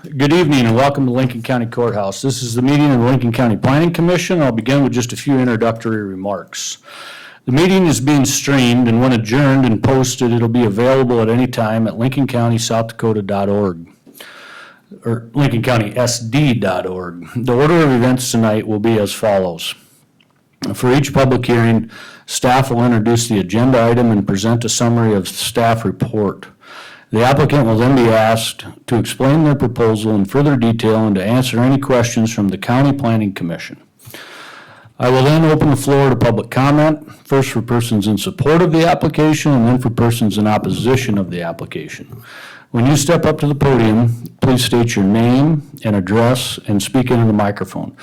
Good evening and welcome to Lincoln County Courthouse. This is the meeting of the Lincoln County Planning Commission. I'll begin with just a few introductory remarks. The meeting is being streamed, and when adjourned and posted, it'll be available at any time at lincolncountysouth.dakota.org or lincolncountysd.org. The order of events tonight will be as follows. For each public hearing, staff will introduce the agenda item and present a summary of the staff report. The applicant will then be asked to explain their proposal in further detail and to answer any questions from the County Planning Commission. I will then open the floor to public comment, first for persons in support of the application and then for persons in opposition of the application. When you step up to the podium, please state your name and address and speak into the microphone.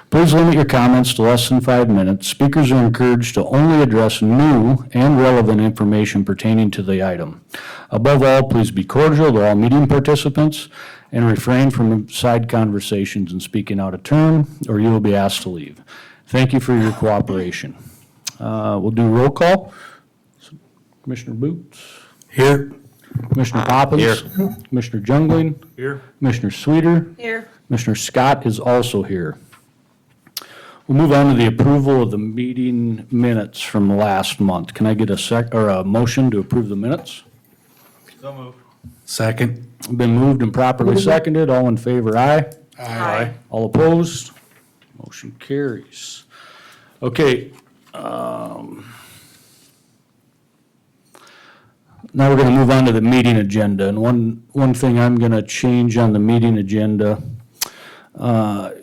Please limit your comments to less than 5 minutes. Speakers are encouraged to only address new and relevant information pertaining to the item. Above all, please be cordial to all meeting participants and refrain from side conversations and speaking out of turn, or you will be asked to leave. Thank you for your cooperation. We'll do roll call. Commissioner Boots? Here. Commissioner Poppins? Here. Commissioner Jungling? Here. Commissioner Sweeter? Here. Commissioner Scott is also here. We'll move on to the approval of the meeting minutes from last month. Can I get a motion to approve the minutes? So moved. Second. Been moved and properly seconded. All in favor, aye. Aye. All opposed? Motion carries. Okay. Now we're going to move on to the meeting agenda. And one thing I'm going to change on the meeting agenda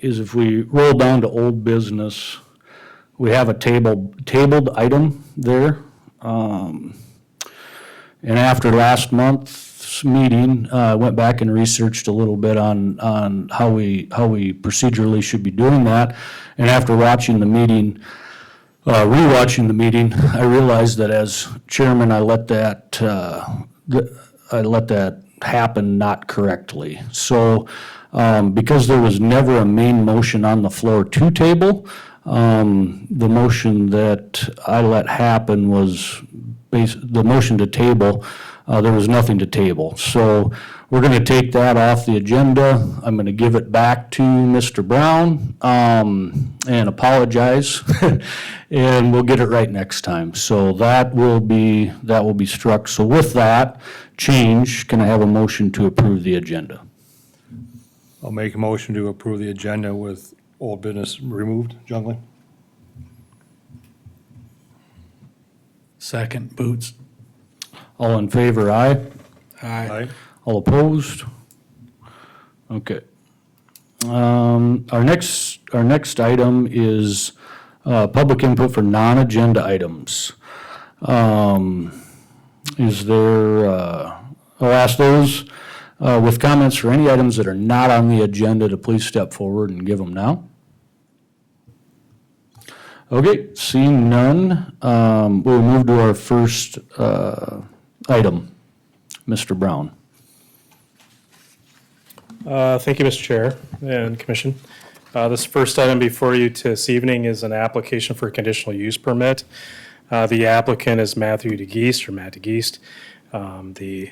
is if we roll down to old business, we have a tabled item there. And after last month's meeting, I went back and researched a little bit on how we procedurally should be doing that. And after watching the meeting, rewatching the meeting, I realized that as chairman, I let that happen not correctly. So because there was never a main motion on the floor to table, the motion that I let happen was the motion to table. There was nothing to table. So we're going to take that off the agenda. I'm going to give it back to Mr. Brown and apologize, and we'll get it right next time. So that will be struck. So with that change, can I have a motion to approve the agenda? I'll make a motion to approve the agenda with old business removed. Jungling. Second, Boots. All in favor, aye. Aye. All opposed? Okay. Our next item is public input for non-agenda items. Is there, I'll ask those with comments for any items that are not on the agenda to please step forward and give them now. Okay, seeing none, we'll move to our first item. Mr. Brown. Thank you, Mr. Chair and Commission. This first item before you this evening is an application for a conditional use permit. The applicant is Matthew DeGeest, or Matt DeGeest. The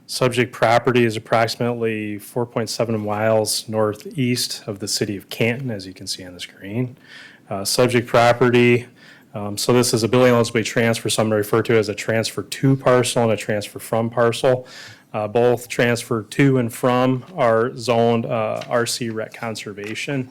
subject property is approximately 4.7 miles northeast of the city of Canton, as you can see on the screen. Subject property, so this is a building eligibility transfer, some refer to as a transfer to parcel and a transfer from parcel. Both transfer to and from are zoned RC Rec Conservation.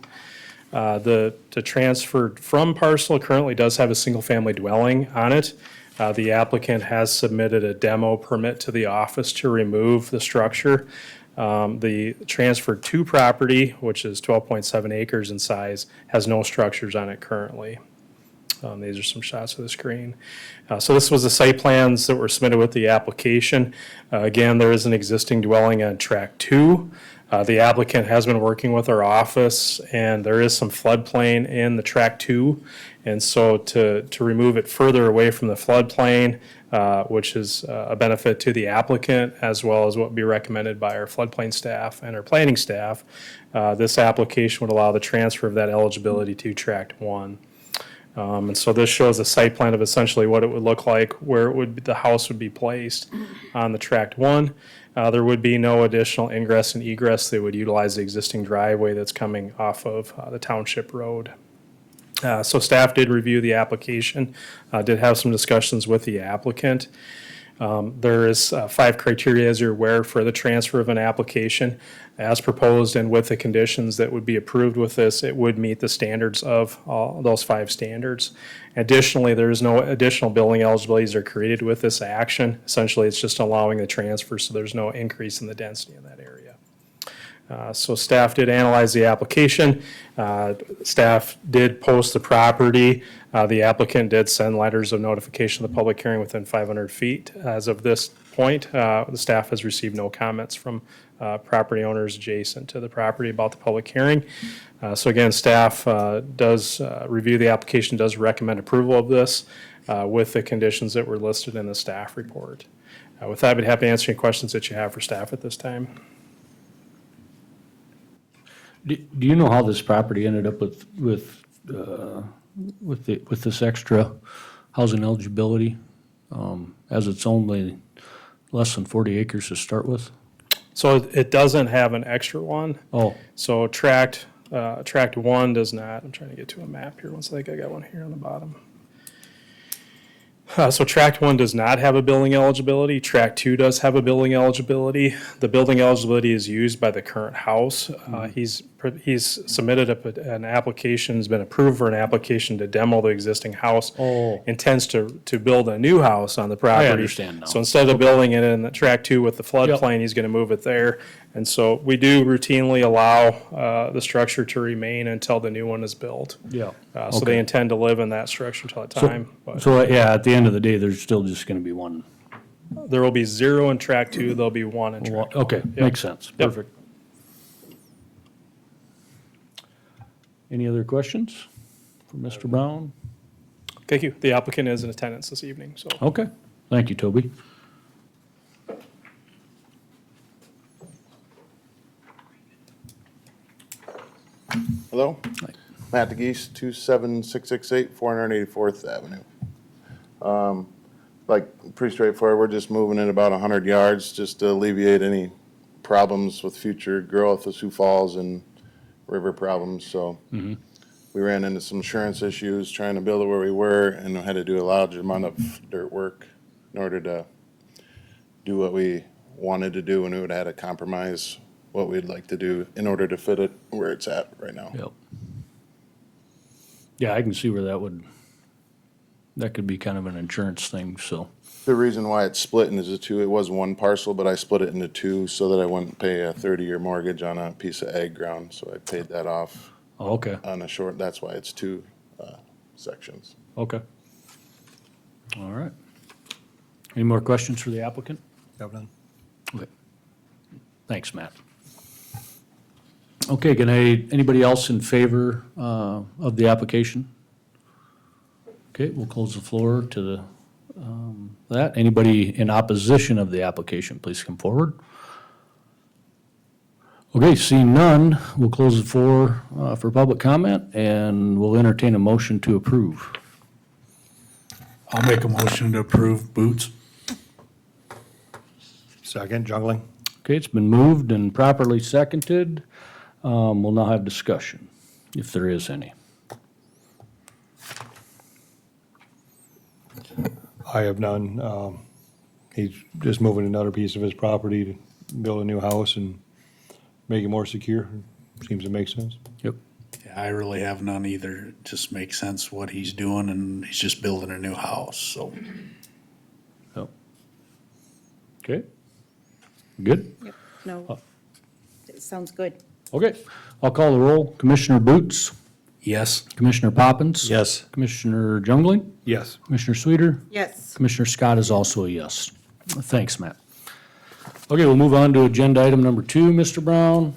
The transfer from parcel currently does have a single-family dwelling on it. The applicant has submitted a demo permit to the office to remove the structure. The transfer to property, which is 12.7 acres in size, has no structures on it currently. These are some shots of the screen. So this was the site plans that were submitted with the application. Again, there is an existing dwelling on tract 2. The applicant has been working with our office, and there is some floodplain in the tract 2. And so to remove it further away from the floodplain, which is a benefit to the applicant as well as what would be recommended by our floodplain staff and our planning staff, this application would allow the transfer of that eligibility to tract 1. And so this shows a site plan of essentially what it would look like, where it would, the house would be placed on the tract one. There would be no additional ingress and egress. They would utilize the existing driveway that's coming off of the township road. So staff did review the application, did have some discussions with the applicant. There is 5 criteria, as you're aware, for the transfer of an application. As proposed and with the conditions that would be approved with this, it would meet the standards of all those 5 standards. Additionally, there is no additional building eligibilities are created with this action. Essentially, it's just allowing the transfer, so there's no increase in the density in that area. So staff did analyze the application. Staff did post the property. The applicant did send letters of notification of the public hearing within 500 feet. As of this point, the staff has received no comments from property owners adjacent to the property about the public hearing. So again, staff does review the application, does recommend approval of this with the conditions that were listed in the staff report. With that, I'd be happy to answer any questions that you have for staff at this time. Do you know how this property ended up with this extra housing eligibility? As it's only less than 40 acres to start with? So it doesn't have an extra one. Oh, So tract 1 does not. I'm trying to get to a map here. One second, I got one here on the bottom. So tract 1 does not have a building eligibility. Tract 2 does have a building eligibility. The building eligibility is used by the current house. He's submitted an application, has been approved for an application to demo the existing house. Oh. Intends to build a new house on the property. understand now. So instead of building it in the tract 2 with the floodplain, he's going to move it there. And so we do routinely allow the structure to remain until the new one is built. yeah. So they intend to live in that structure until that time. But So, yeah, at the end of the day, there's still just gonna be one. there will be 0 in tract 2, there'll be 1 in tract 1. Okay, makes sense. Yep. Perfect. Any other questions for Mr. Brown? Thank you. The applicant is in attendance this evening, so. Okay, thank you, Toby. Hello? Matt DeGeese, 27668 484th Avenue. Pretty straightforward, we're just moving it about 100 yards just to alleviate any problems with future growth of Sioux Falls and river problems, so. We ran into some insurance issues trying to build it where we were and had to do a large amount of dirt work in order to do what we wanted to do, and we would have had to compromise what we'd like to do in order to fit it where it's at right now. Yep. Yeah, I can see where that could be kind of an insurance thing, so. The reason why it's split into 2, it was one parcel, but I split it into 2 so that I wouldn't pay a 30-year mortgage on a piece of ag ground, so I paid that off Oh, okay, on a short, that's why it's 2 sections. okay. All right. Any more questions for the applicant? Have none? Okay. Thanks, Matt. Okay, anybody else in favor of the application? Okay, we'll close the floor to that. Anybody in opposition of the application, please come forward. Okay, seeing none, we'll close the floor for public comment, and we'll entertain a motion to approve. I'll make a motion to approve Boots. Second, Jungling? Okay, it's been moved and properly seconded. We'll now have discussion, if there is any. I have none. He's just moving another piece of his property to build a new house and make it more secure. Seems to make sense. Yep. Yeah, I really have none either. It just makes sense what he's doing, and he's just building a new house, so. Yep. Okay. Good? Yep, no, it sounds good. Okay. I'll call the roll. Commissioner Boots, Yes. Commissioner Poppins. Yes. Commissioner Jungling, Yes. Commissioner Sweeter, Yes, Commissioner Scott is also a yes. Thanks, Matt. Okay, we'll move on to agenda item number 2, Mr. Brown.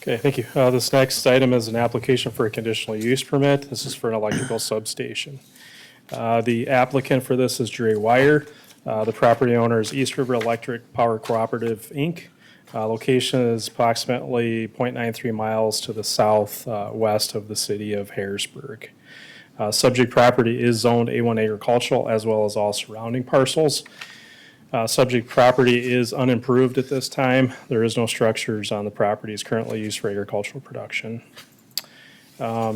Okay, thank you. This next item is an application for a conditional use permit. This is for an electrical substation. The applicant for this is Dre Wire. The property owner is East River Electric Power Cooperative, Inc. Location is approximately 0.93 miles to the southwest of the city of Harrisburg. Subject property is zoned A1 agricultural as well as all surrounding parcels. Subject property is unimproved at this time. There is no structures on the property. It's currently used for agricultural production.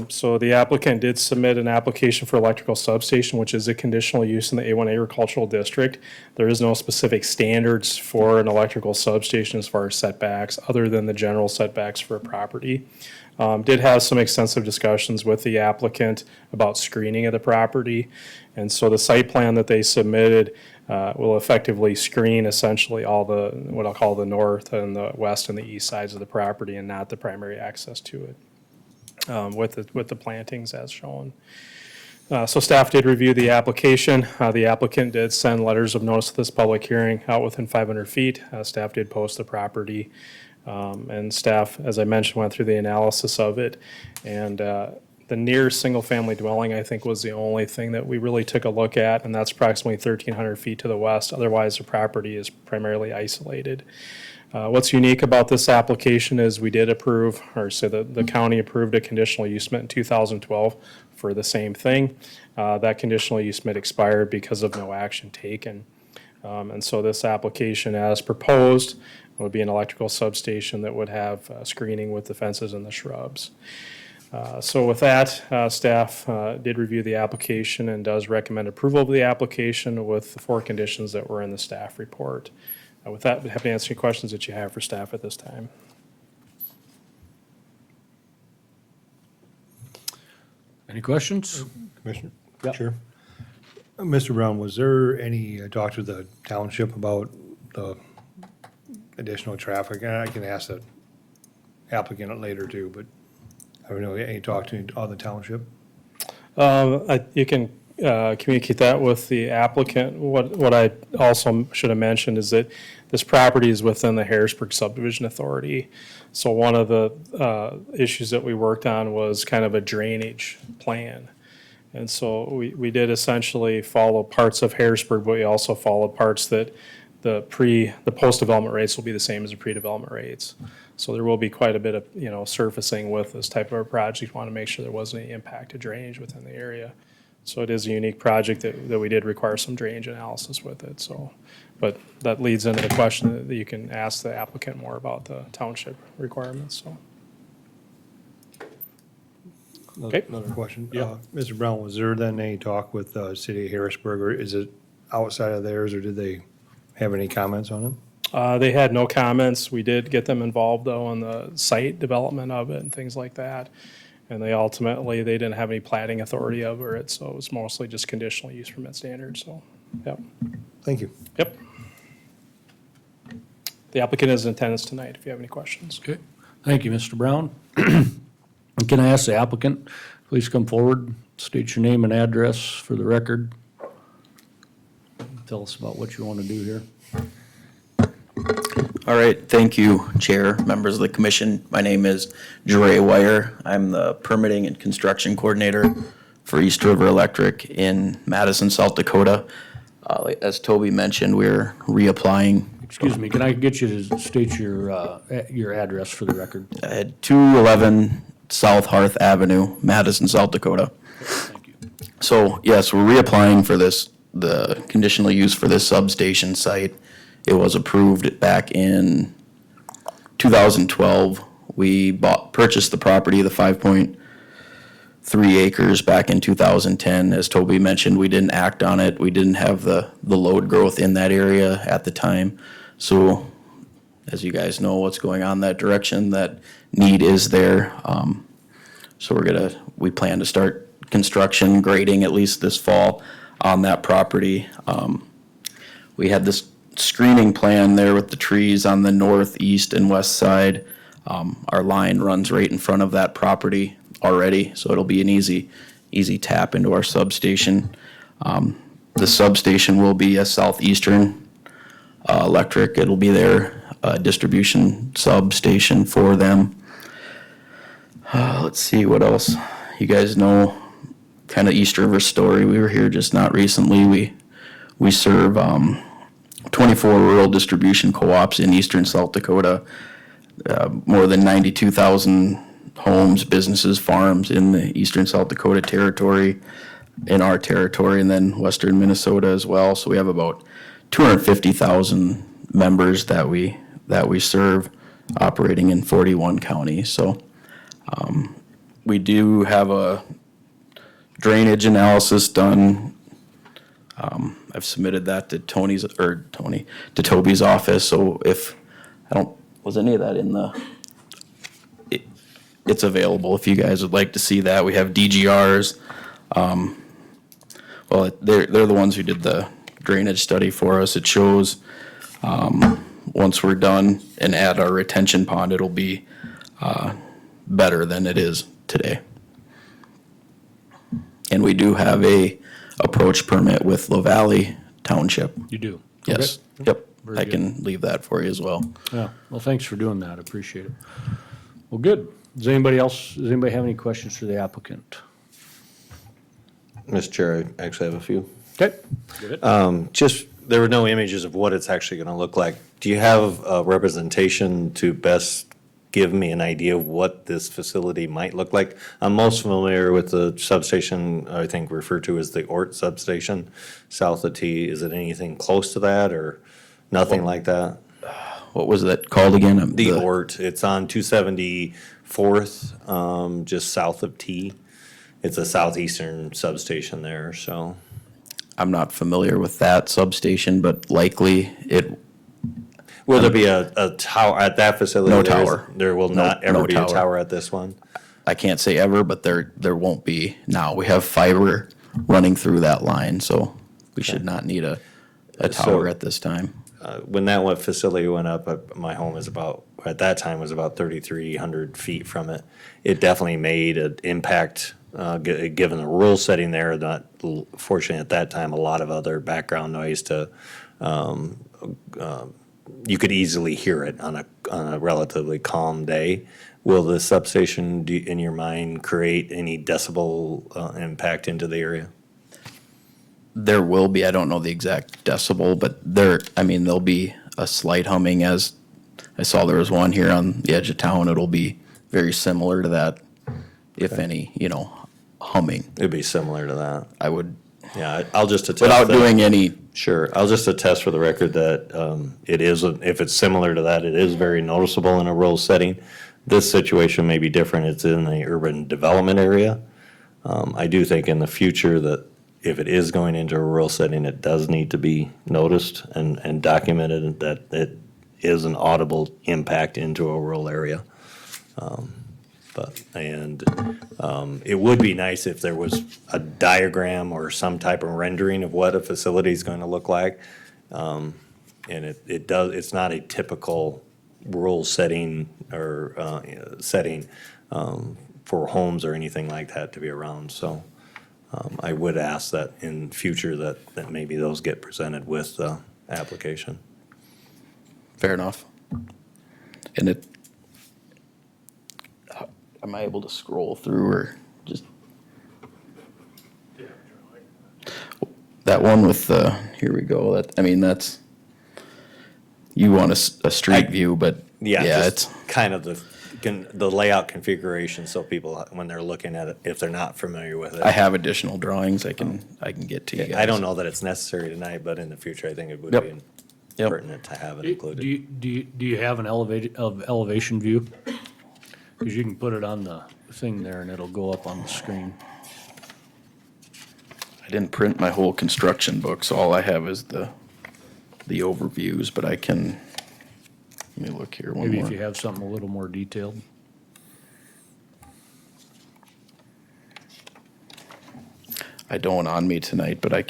So the applicant did submit an application for electrical substation, which is a conditional use in the A1 agricultural district. There is no specific standards for an electrical substation as far as setbacks, other than the general setbacks for a property. Did have some extensive discussions with the applicant about screening of the property. And so the site plan that they submitted will effectively screen essentially all the, what I'll call the north and the west and the east sides of the property, and not the primary access to it. With the plantings as shown. So staff did review the application. The applicant did send letters of notice of this public hearing out within 500 feet. Staff did post the property. And staff, as I mentioned, went through the analysis of it. And the near single-family dwelling, I think, was the only thing that we really took a look at, and that's approximately 1,300 feet to the west. Otherwise, the property is primarily isolated. What's unique about this application is we did approve, or say the county approved a conditional use permit in 2012 for the same thing. That conditional use permit expired because of no action taken. And so this application as proposed would be an electrical substation that would have screening with the fences and the shrubs. So with that, staff did review the application and does recommend approval of the application with the 4 conditions that were in the staff report. With that, I'd be happy to answer any questions that you have for staff at this time. Any questions? Commissioner? Yep. Sure. Mr. Brown, was there any talk to the township about the additional traffic? And I can ask the applicant later too, but I don't know, any talk to the township? You can communicate that with the applicant. What I also should have mentioned is that this property is within the Harrisburg Subdivision Authority. So one of the issues that we worked on was kind of a drainage plan. And so we did essentially follow parts of Harrisburg, but we also followed parts that the post-development rates will be the same as the pre-development rates. So there will be quite a bit of, surfacing with this type of a project. Want to make sure there wasn't any impact to drainage within the area. So it is a unique project that we did require some drainage analysis with it, so. But that leads into the question that you can ask the applicant more about the township requirements, so. Okay. Another question. Yeah. Mr. Brown, was there then any talk with the city of Harrisburg, or is it outside of theirs, or did they have any comments on it? They had no comments. We did get them involved, though, on the site development of it and things like that. And they didn't have any platting authority over it, so it was mostly just conditional use permit standards, so, yep. Thank you. Yep. The applicant is in attendance tonight, if you have any questions. Okay, thank you, Mr. Brown. Can I ask the applicant, please come forward, state your name and address for the record. Tell us about what you want to do here. All right, thank you, Chair, members of the commission. My name is Jure Wire. I'm the permitting and construction coordinator for East River Electric in Madison, South Dakota. As Toby mentioned, we're reapplying Excuse me, can I get you to state your address for the record? at 211 South Hearth Avenue, Madison, South Dakota. Thank you. So, yes, we're reapplying for the conditional use for this substation site. It was approved back in 2012. We purchased the property, the 5.3 acres back in 2010. As Toby mentioned, we didn't act on it. We didn't have the load growth in that area at the time. So, as you guys know what's going on in that direction, that need is there. So we plan to start construction grading at least this fall on that property. We had this screening plan there with the trees on the north, east, and west side. Our line runs right in front of that property already, so it'll be an easy tap into our substation. The substation will be a Southeastern Electric. It'll be their distribution substation for them. Let's see what else. You guys know kind of East River story. We were here just not recently. We serve 24 rural distribution co-ops in eastern South Dakota, more than 92,000 homes, businesses, farms in the eastern South Dakota territory, in our territory, and then western Minnesota as well. So we have about 250,000 members that we serve, operating in 41 counties. So we do have a drainage analysis done. I've submitted that to to Toby's office, so if, was any of that in it's available if you guys would like to see that. We have DGRs. Well, they're the ones who did the drainage study for us. It shows, once we're done and add our retention pond, it'll be, better than it is today. And we do have a approach permit with La Valley Township. You do? Yes, Okay. yep. Very I good. can leave that for you as well. Yeah, well, thanks for doing that, appreciate it. Well, good. Does anybody have any questions for the applicant? Mr. Chair, I actually have a few. Okay. Just, there were no images of what it's actually going to look like. Do you have a representation to best give me an idea of what this facility might look like? I'm most familiar with the substation, I think referred to as the Ort substation, south of T. Is it anything close to that or nothing like that? What was that called again? The Ort, it's on 274th, just south of T. It's a southeastern substation there, so. I'm not familiar with that substation, but likely it, Will there be a tower at that facility? No There is- tower. There will not No ever be a tower. tower at this one? I can't say ever, but there won't be now. We have fiber running through that line, so we should not need a tower at this time. When that one facility went up, my home is about, at that time was about 3,300 feet from it. It definitely made an impact, given the rural setting there, not fortunately at that time, a lot of other background noise to, you could easily hear it on a relatively calm day. Will the substation, in your mind, create any decibel impact into the area? There will be, I don't know the exact decibel, but there'll be a slight humming. As I saw, there was one here on the edge of town. It'll be very similar to that, if any, humming. It'd be similar to that. I would, Yeah, I'll just attest. without that- doing any, Sure, I'll just attest for the record that it is, if it's similar to that, it is very noticeable in a rural setting. This situation may be different, it's in the urban development area. I do think in the future that if it is going into a rural setting, it does need to be noticed and documented that it is an audible impact into a rural area. It would be nice if there was a diagram or some type of rendering of what a facility is going to look like. And it's not a typical rural setting or setting for homes or anything like that to be around. So I would ask that in future that maybe those get presented with the application. fair enough. And am I able to scroll through or just? That one with here we go, that's, you want a street view, but yeah, it's, Just kind of the layout configuration, so people, when they're looking at it, if they're not familiar with I it. have additional drawings I can get to you guys. I don't know that it's necessary tonight, but in the future, I think it would Yep. be Yep. pertinent to have it Do included. you have an elevation view? Because you can put it on the thing there and it'll go up on the screen. I didn't print my whole construction book, so all I have is the overviews, but I can, let me look here one Maybe more. if you have something a little more detailed. I don't on me tonight, but I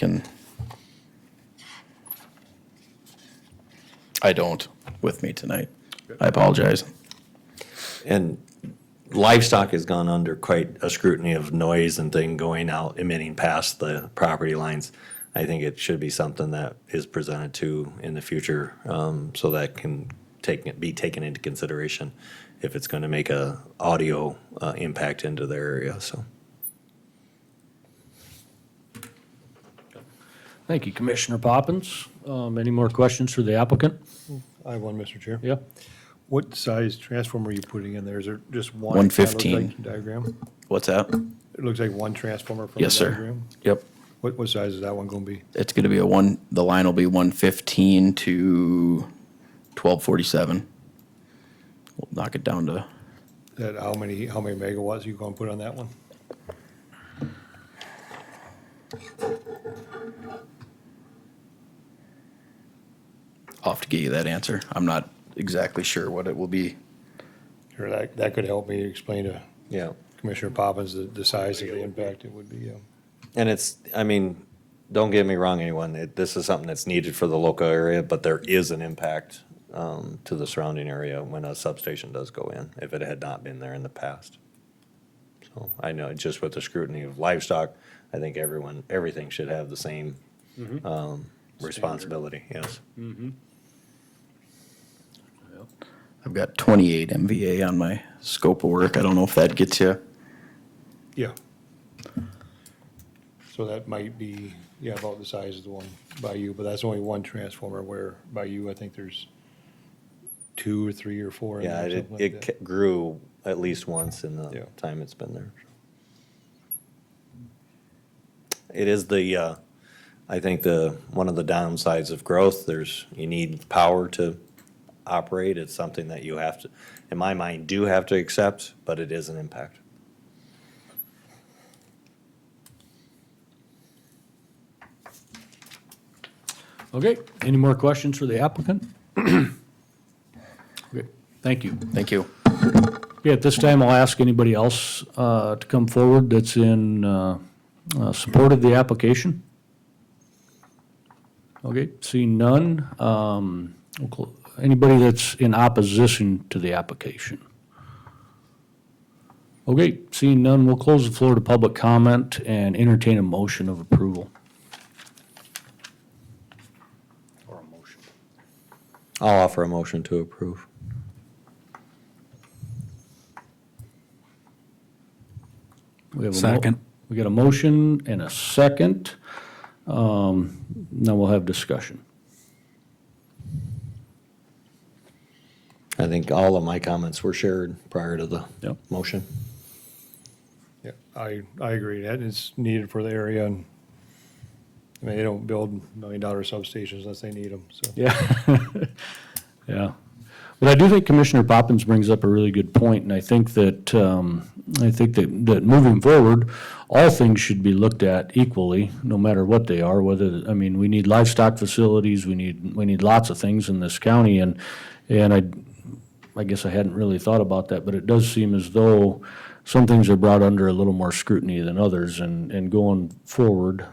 don't with me tonight. I apologize. And livestock has gone under quite a scrutiny of noise and thing going out, emitting past the property lines. I think it should be something that is presented to in the future, so that can be taken into consideration if it's going to make a audio impact into their area, so. Thank you, Commissioner Poppins. Any more questions for the applicant? I have one, Mr. Chair. Yeah. What size transformer are you putting in there? Is there just one? 115. Kinda looks like Diagram? What's that? It looks like one transformer from the Yes, sir. diagram? Yep. What size is that one gonna be? It's gonna be the line will be 115 to 1247. We'll knock it down to, That, how many megawatts you gonna put on that one? I'll have to get you that answer. I'm not exactly sure what it will be. Or that could help me explain to Yeah. Commissioner Poppins the size of the impact it would be, yeah. And it's, I mean, don't get me wrong, anyone, this is something that's needed for the local area, but there is an impact to the surrounding area when a substation does go in, if it had not been there in the past. So I know, just with the scrutiny of livestock, I think everything should have the same responsibility, yes. I've got 28 MVA on my scope of work. I don't know if that gets you. Yeah. So that might be, yeah, about the size of the one by you, but that's only one transformer, where by you, I think there's 2 or 3 or 4 in Yeah, there, it, something like it that. ca- grew at least once in Yeah. the time it's been there. It is the, I think one of the downsides of growth, you need power to operate. It's something that you have to, in my mind, do have to accept, but it is an impact. Okay, any more questions for the applicant? Okay, thank you. Thank you. Okay, at this time, I'll ask anybody else to come forward that's in support of the application. Okay, seeing none. Anybody that's in opposition to the application? Okay, seeing none, we'll close the floor to public comment and entertain a motion of approval. Or a motion. I'll offer a motion to approve. We have a Second. We got a motion and a second. Now we'll have discussion. I think all of my comments were shared prior to the Yep. motion. Yeah, I agree, that is needed for the area, and, I mean, they don't build $1 million substations unless they need them, so. Yeah. Yeah. But I do think Commissioner Poppins brings up a really good point, and I think that moving forward, all things should be looked at equally, no matter what they are, whether, I mean, we need livestock facilities, we need lots of things in this county, and I guess I hadn't really thought about that, but it does seem as though some things are brought under a little more scrutiny than others, and going forward,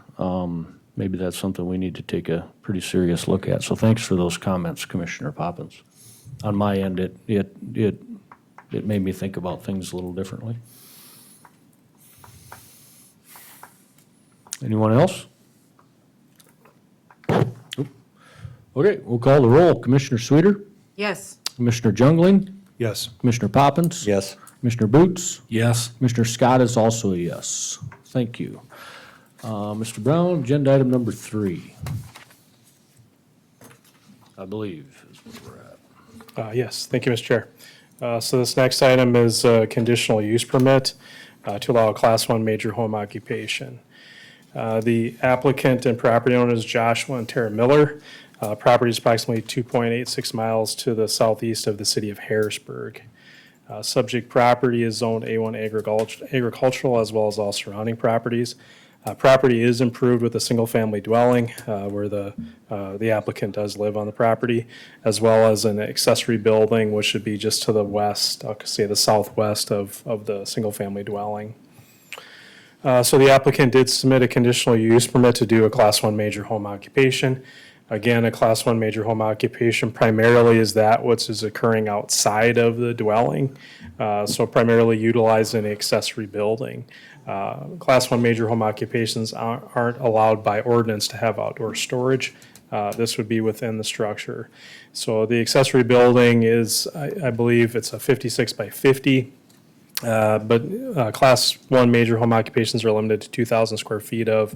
maybe that's something we need to take a pretty serious look at. So thanks for those comments, Commissioner Poppins. On my end, it made me think about things a little differently. Anyone else? Oop. Okay, we'll call the roll. Commissioner Sweeter, Yes. Commissioner Jungling, Yes, Commissioner Poppins. Yes. Commissioner Boots. Yes. Commissioner Scott is also a yes. Thank you. Mr. Brown, agenda item number 3. I believe is where we're at. Yes, thank you, Mr. Chair. So this next item is a conditional use permit to allow a Class 1 major home occupation. The applicant and property owner is Joshua and Tara Miller. Property is approximately 2.86 miles to the southeast of the city of Harrisburg. Subject property is zoned A1 agricultural, as well as all surrounding properties. Property is improved with a single-family dwelling where the applicant does live on the property, as well as an accessory building, which should be just to the west, I'll say the southwest of the single-family dwelling. So the applicant did submit a conditional use permit to do a Class 1 major home occupation. Again, a Class 1 major home occupation primarily is that which is occurring outside of the dwelling, so primarily utilizing an accessory building. Class 1 major home occupations aren't allowed by ordinance to have outdoor storage. This would be within the structure. So the accessory building is, I believe it's a 56 by 50. But Class 1 major home occupations are limited to 2,000 square feet of,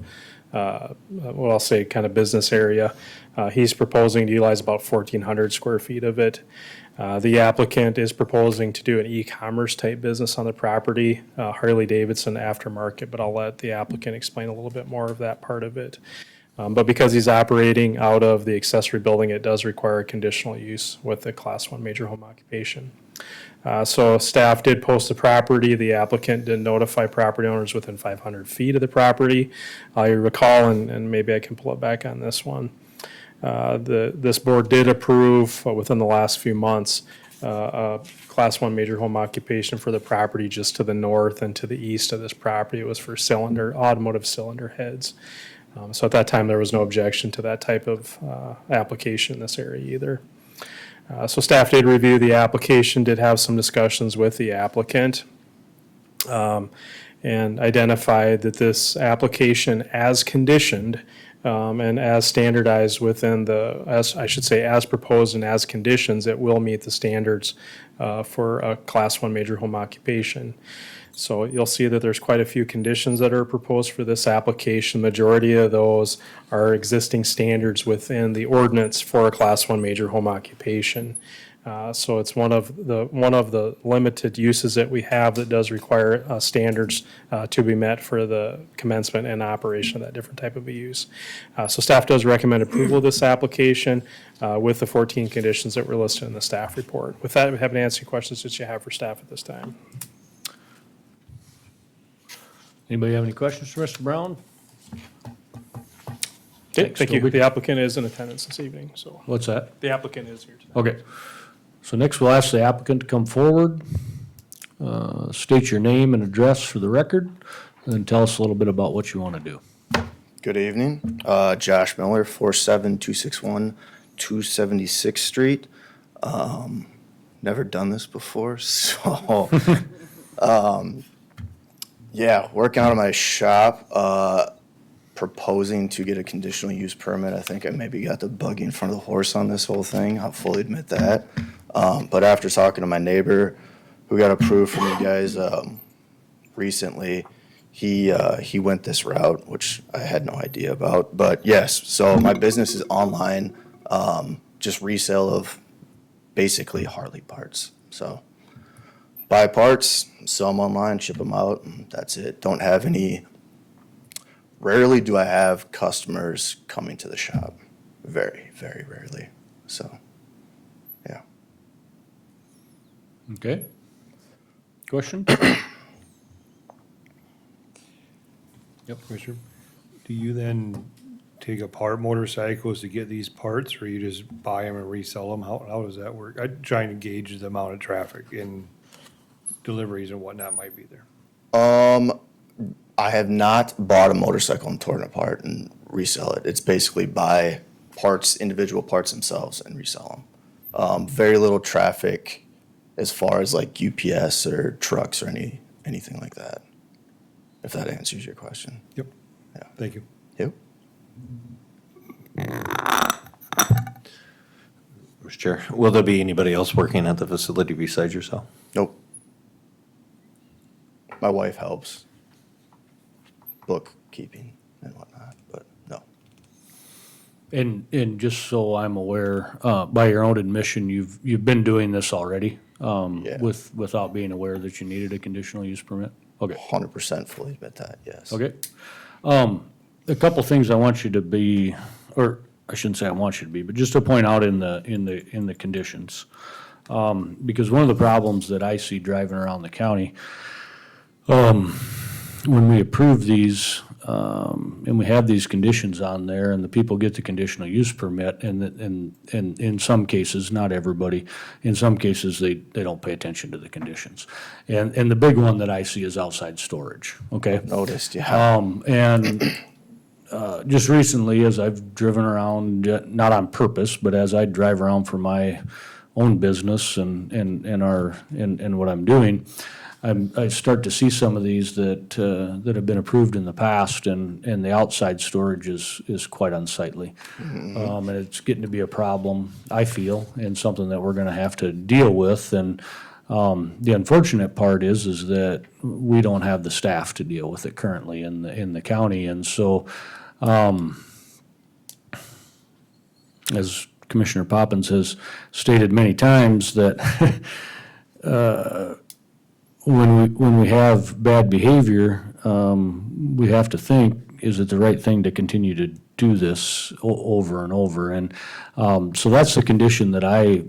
what I'll say, kind of business area. He's proposing to utilize about 1,400 square feet of it. The applicant is proposing to do an e-commerce type business on the property, Harley Davidson aftermarket, but I'll let the applicant explain a little bit more of that part of it. But because he's operating out of the accessory building, it does require conditional use with the Class 1 major home occupation. So staff did post the property. The applicant did notify property owners within 500 feet of the property. I recall, and maybe I can pull it back on this one. This board did approve within the last few months a Class 1 major home occupation for the property just to the north and to the east of this property. It was for automotive cylinder heads. So at that time, there was no objection to that type of application in this area either. So staff did review the application, did have some discussions with the applicant, and identified that this application as conditioned and as standardized within as proposed and as conditions, it will meet the standards for a Class 1 major home occupation. So you'll see that there's quite a few conditions that are proposed for this application. Majority of those are existing standards within the ordinance for a Class 1 major home occupation. So it's one of the limited uses that we have that does require standards to be met for the commencement and operation of that different type of a use. So staff does recommend approval of this application with the 14 conditions that were listed in the staff report. With that, I'm happy to answer any questions that you have for staff at this time. Anybody have any questions for Mr. Brown? Okay, Thanks, thank you. Toby. The applicant is in attendance this evening, so What's that? the applicant is here tonight. Okay. So next we'll ask the applicant to come forward, state your name and address for the record, and then tell us a little bit about what you want to do. Good evening. Josh Miller, 47261 276th Street. Never done this before, so yeah, working out of my shop, proposing to get a conditional use permit. I think I maybe got the buggy in front of the horse on this whole thing. I'll fully admit that. But after talking to my neighbor who got approved from you guys recently, he went this route, which I had no idea about. But yes, so my business is online, just resale of basically Harley parts. So buy parts, sell them online, ship them out, and that's it. Don't have any, rarely do I have customers coming to the shop. Very, very rarely. So, yeah. Okay? Question? Yep. Commissioner, do you then take apart motorcycles to get these parts, or you just buy them and resell them? How does that work? I'm trying to gauge the amount of traffic and deliveries and whatnot might be there. I have not bought a motorcycle and torn it apart and resell it. It's basically buy parts, individual parts themselves, and resell them. Very little traffic as far as like UPS or trucks or anything like that, if that answers your question. Yep. Yeah. Thank you. Yep. Mr. Chair, will there be anybody else working at the facility besides yourself? Nope. My wife helps. Bookkeeping and whatnot, but no. And just so I'm aware, by your own admission, you've been doing this already, Yeah. without being aware that you needed a conditional use permit? Okay. 100% fully admit that, yes. Okay. A couple things I want you to be, or I shouldn't say I want you to be, but just to point out in the conditions. Because one of the problems that I see driving around the county, when we approve these, and we have these conditions on there, and the people get the conditional use permit, and in some cases, not everybody, in some cases, they don't pay attention to the conditions. And the big one that I see is outside storage, okay? Noticed, yeah. Just recently, as I've driven around, not on purpose, but as I drive around for my own business and what I'm doing, I start to see some of these that have been approved in the past, and the outside storage is quite unsightly. And it's getting to be a problem, I feel, and something that we're gonna have to deal with. And The unfortunate part is that we don't have the staff to deal with it currently in the county, and so, as Commissioner Poppins has stated many times, that when we have bad behavior, we have to think, is it the right thing to continue to do this over and over? And so that's the condition that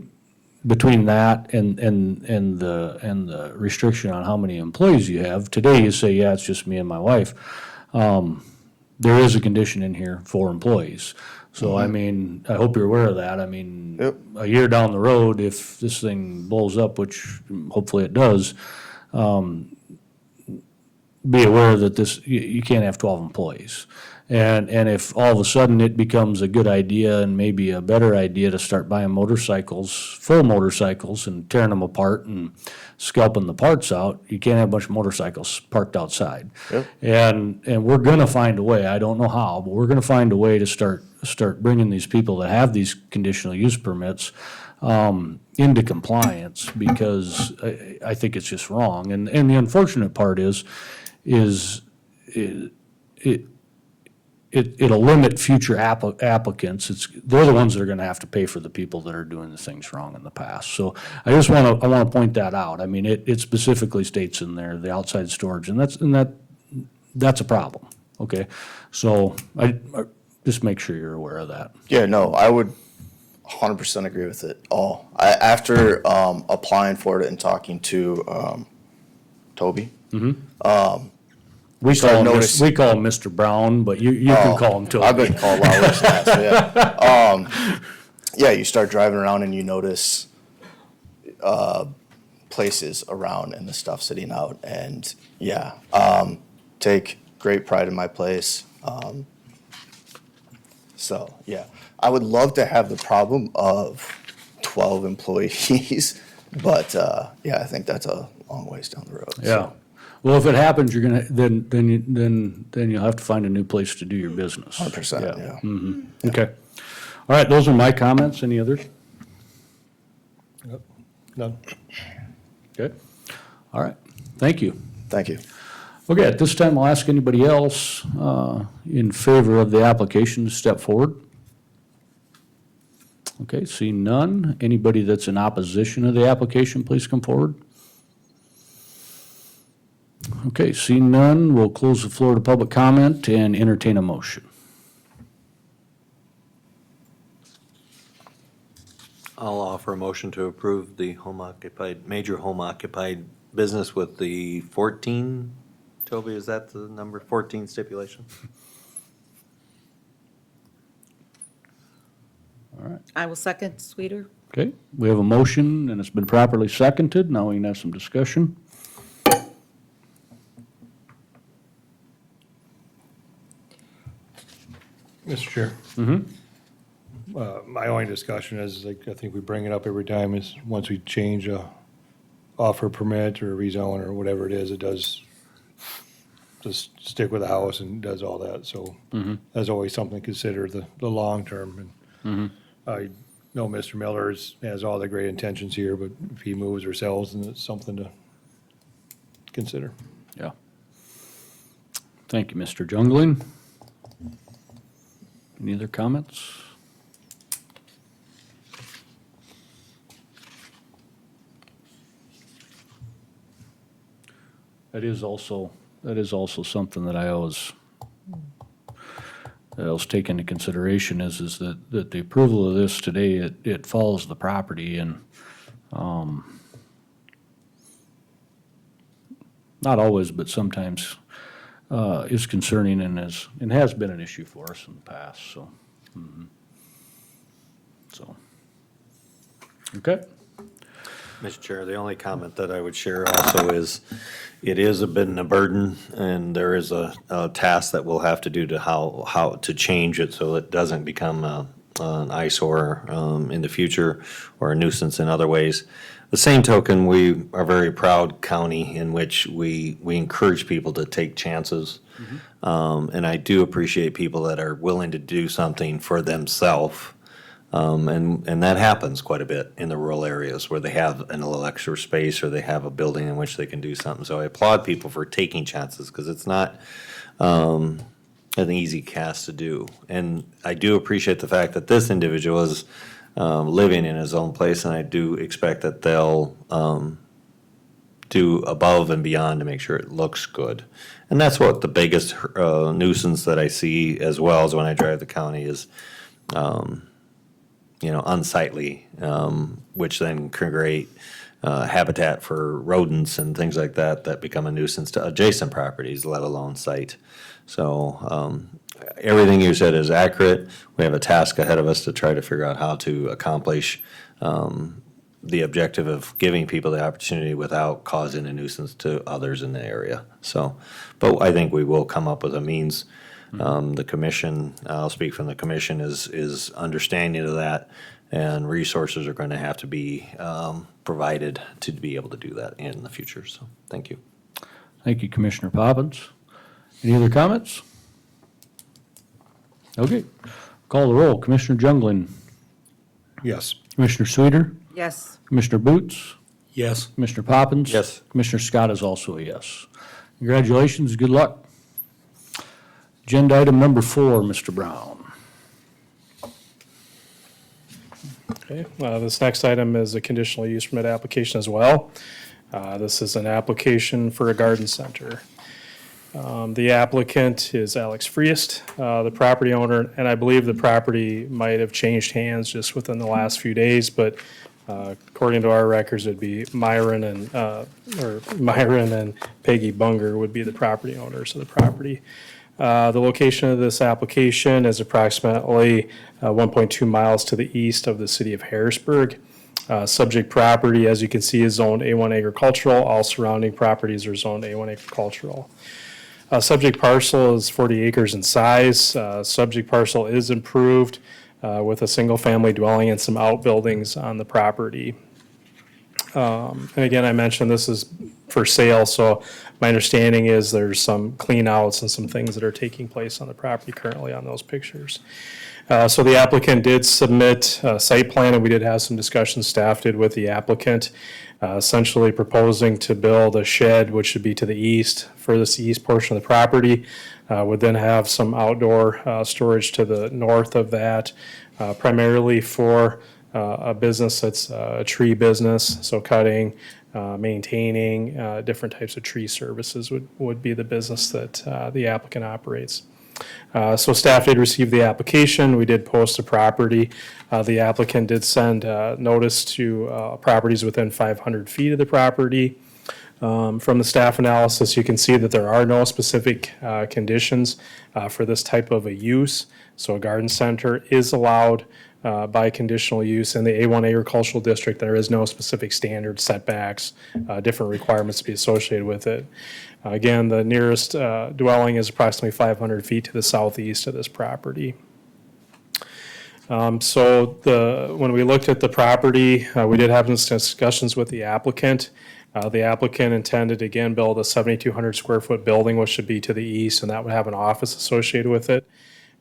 between that and the restriction on how many employees you have. Today you say, yeah, it's just me and my wife. There is a condition in here for employees. So, I mean, I hope you're aware of that. I mean, Yep. a year down the road, if this thing blows up, which hopefully it does, be aware that you can't have 12 employees. And if all of a sudden it becomes a good idea and maybe a better idea to start buying full motorcycles and tearing them apart and scalping the parts out, you can't have a bunch of motorcycles parked outside. Yep. And we're gonna find a way, I don't know how, but we're gonna find a way to start bringing these people that have these conditional use permits into compliance, because I think it's just wrong. And the unfortunate part is it'll limit future applicants. They're the ones that are gonna have to pay for the people that are doing the things wrong in the past. So I wanna point that out. I mean, it specifically states in there, the outside storage, and that's a problem, okay? So I just make sure you're aware of that. Yeah, no, I would 100% agree with it all. After applying for it and talking to Toby, We Started call him notice- we call him Mr. Brown, but you can call him Toby. I've been called a lot worse than that, so yeah. Yeah, you start driving around and you notice places around and the stuff sitting out, and yeah, take great pride in my place. So yeah, I would love to have the problem of 12 employees, but yeah, I think that's a long ways down the road. so. Yeah. Well, if it happens, you're gonna, then you'll have to find a new place to do your business. 100%, yeah. Mm-hmm. Okay. All right, those are my comments. Any others? None. Okay. All right. Thank you. Thank you. Okay, at this time, I'll ask anybody else in favor of the application to step forward. Okay, seeing none. Anybody that's in opposition to the application, please come forward. Okay, seeing none, we'll close the floor to public comment and entertain a motion. I'll offer a motion to approve the major home occupied business with the 14, Toby, is that the number, 14 stipulation? I will second, Sweeter. Okay, we have a motion and it's been properly seconded. Now we can have some discussion. Mr. Chair. My only discussion is, like, I think we bring it up every time, is once we change a offer permit or rezone or whatever it is, it does just stick with the house and does all that, so that's always something to consider, the long term. And I know Mr. Miller has all the great intentions here, but if he moves or sells, then it's something to consider. Yeah. Thank you, Mr. Jungling. Any other comments? That is also something that I always take into consideration is that the approval of this today, it follows the property and, not always, but sometimes, is concerning and has been an issue for us in the past, so. So, okay. Mr. Chair, the only comment that I would share also is, it is a bit of a burden, and there is a task that we'll have to do to how to change it so it doesn't become an eyesore in the future or a nuisance in other ways. The same token, we are a very proud county in which we encourage people to take chances. And I do appreciate people that are willing to do something for themselves And that happens quite a bit in the rural areas where they have an little extra space or they have a building in which they can do something. So I applaud people for taking chances because it's not an easy cast to do. And I do appreciate the fact that this individual is living in his own place, and I do expect that they'll do above and beyond to make sure it looks good. And that's what the biggest nuisance that I see as well as when I drive the county is, unsightly, which then can create habitat for rodents and things like that that become a nuisance to adjacent properties, let alone site. So everything you said is accurate. We have a task ahead of us to try to figure out how to accomplish the objective of giving people the opportunity without causing a nuisance to others in the area. So, but I think we will come up with a means. The commission, I'll speak from the commission, is understanding of that, and resources are going to have to be provided to be able to do that in the future. So, thank you. Thank you, Commissioner Poppins. Any other comments? Okay, call the roll. Commissioner Jungling, Yes. Commissioner Sweeter, Yes. Commissioner Boots, Yes. Commissioner Poppins. Yes. Commissioner Scott is also a yes. Congratulations, good luck. Agenda item number 4, Mr. Brown. Okay, this next item is a conditional use permit application as well. This is an application for a garden center. The applicant is Alex Friest, the property owner, and I believe the property might have changed hands just within the last few days, but according to our records, it'd be Myron and Peggy Bunger would be the property owners of the property. The location of this application is approximately 1.2 miles to the east of the city of Harrisburg. Subject property, as you can see, is zoned A1 agricultural. All surrounding properties are zoned A1 agricultural. Subject parcel is 40 acres in size. Subject parcel is improved with a single-family dwelling and some outbuildings on the property. And again, I mentioned this is for sale, so my understanding is there's some clean outs and some things that are taking place on the property currently on those pictures. So the applicant did submit a site plan, and we did have some discussions, staff did, with the applicant, essentially proposing to build a shed, which should be to the east, furthest east portion of the property. Would then have some outdoor storage to the north of that, primarily for a business that's a tree business, so cutting, maintaining, different types of tree services would be the business that the applicant operates. So staff did receive the application. We did post the property. The applicant did send notice to properties within 500 feet of the property. From the staff analysis, you can see that there are no specific conditions for this type of a use. So a garden center is allowed by conditional use in the A1 agricultural district. There is no specific standard setbacks, different requirements to be associated with it. Again, the nearest dwelling is approximately 500 feet to the southeast of this property. When we looked at the property, we did have some discussions with the applicant. The applicant intended, again, build a 7,200 square foot building, which should be to the east, and that would have an office associated with it.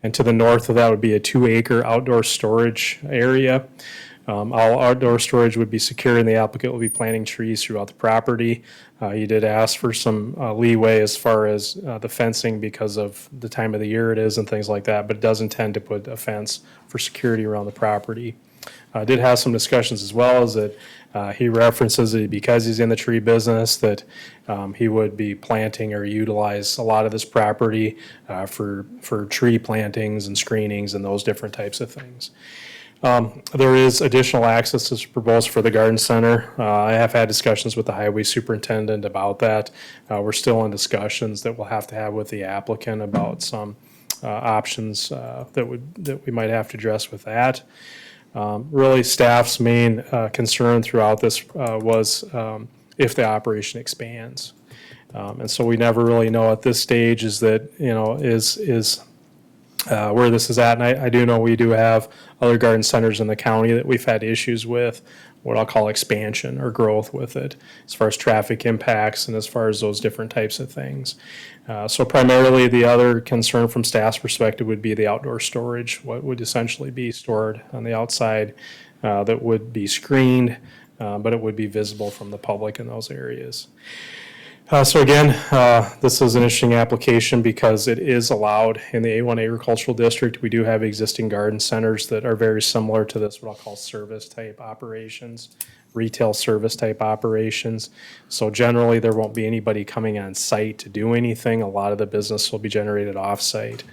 And to the north of that would be a 2-acre outdoor storage area. All outdoor storage would be secure, and the applicant will be planting trees throughout the property. He did ask for some leeway as far as the fencing because of the time of the year it is and things like that, but does intend to put a fence for security around the property. Did have some discussions as well, as that he references that because he's in the tree business, that he would be planting or utilize a lot of this property for tree plantings and screenings and those different types of things. There is additional access that's proposed for the garden center. I have had discussions with the highway superintendent about that. We're still in discussions that we'll have to have with the applicant about some options that we might have to address with that. Really, staff's main concern throughout this was if the operation expands. And so we never really know at this stage is that, where this is at. And I do know we do have other garden centers in the county that we've had issues with, what I'll call expansion or growth with it, as far as traffic impacts and as far as those different types of things. So primarily, the other concern from staff's perspective would be the outdoor storage, what would essentially be stored on the outside that would be screened, but it would be visible from the public in those areas. So again, this is an interesting application because it is allowed in the A1 agricultural district. We do have existing garden centers that are very similar to this, what I'll call service type operations, retail service type operations. So generally, there won't be anybody coming on site to do anything. A lot of the business will be generated off-site.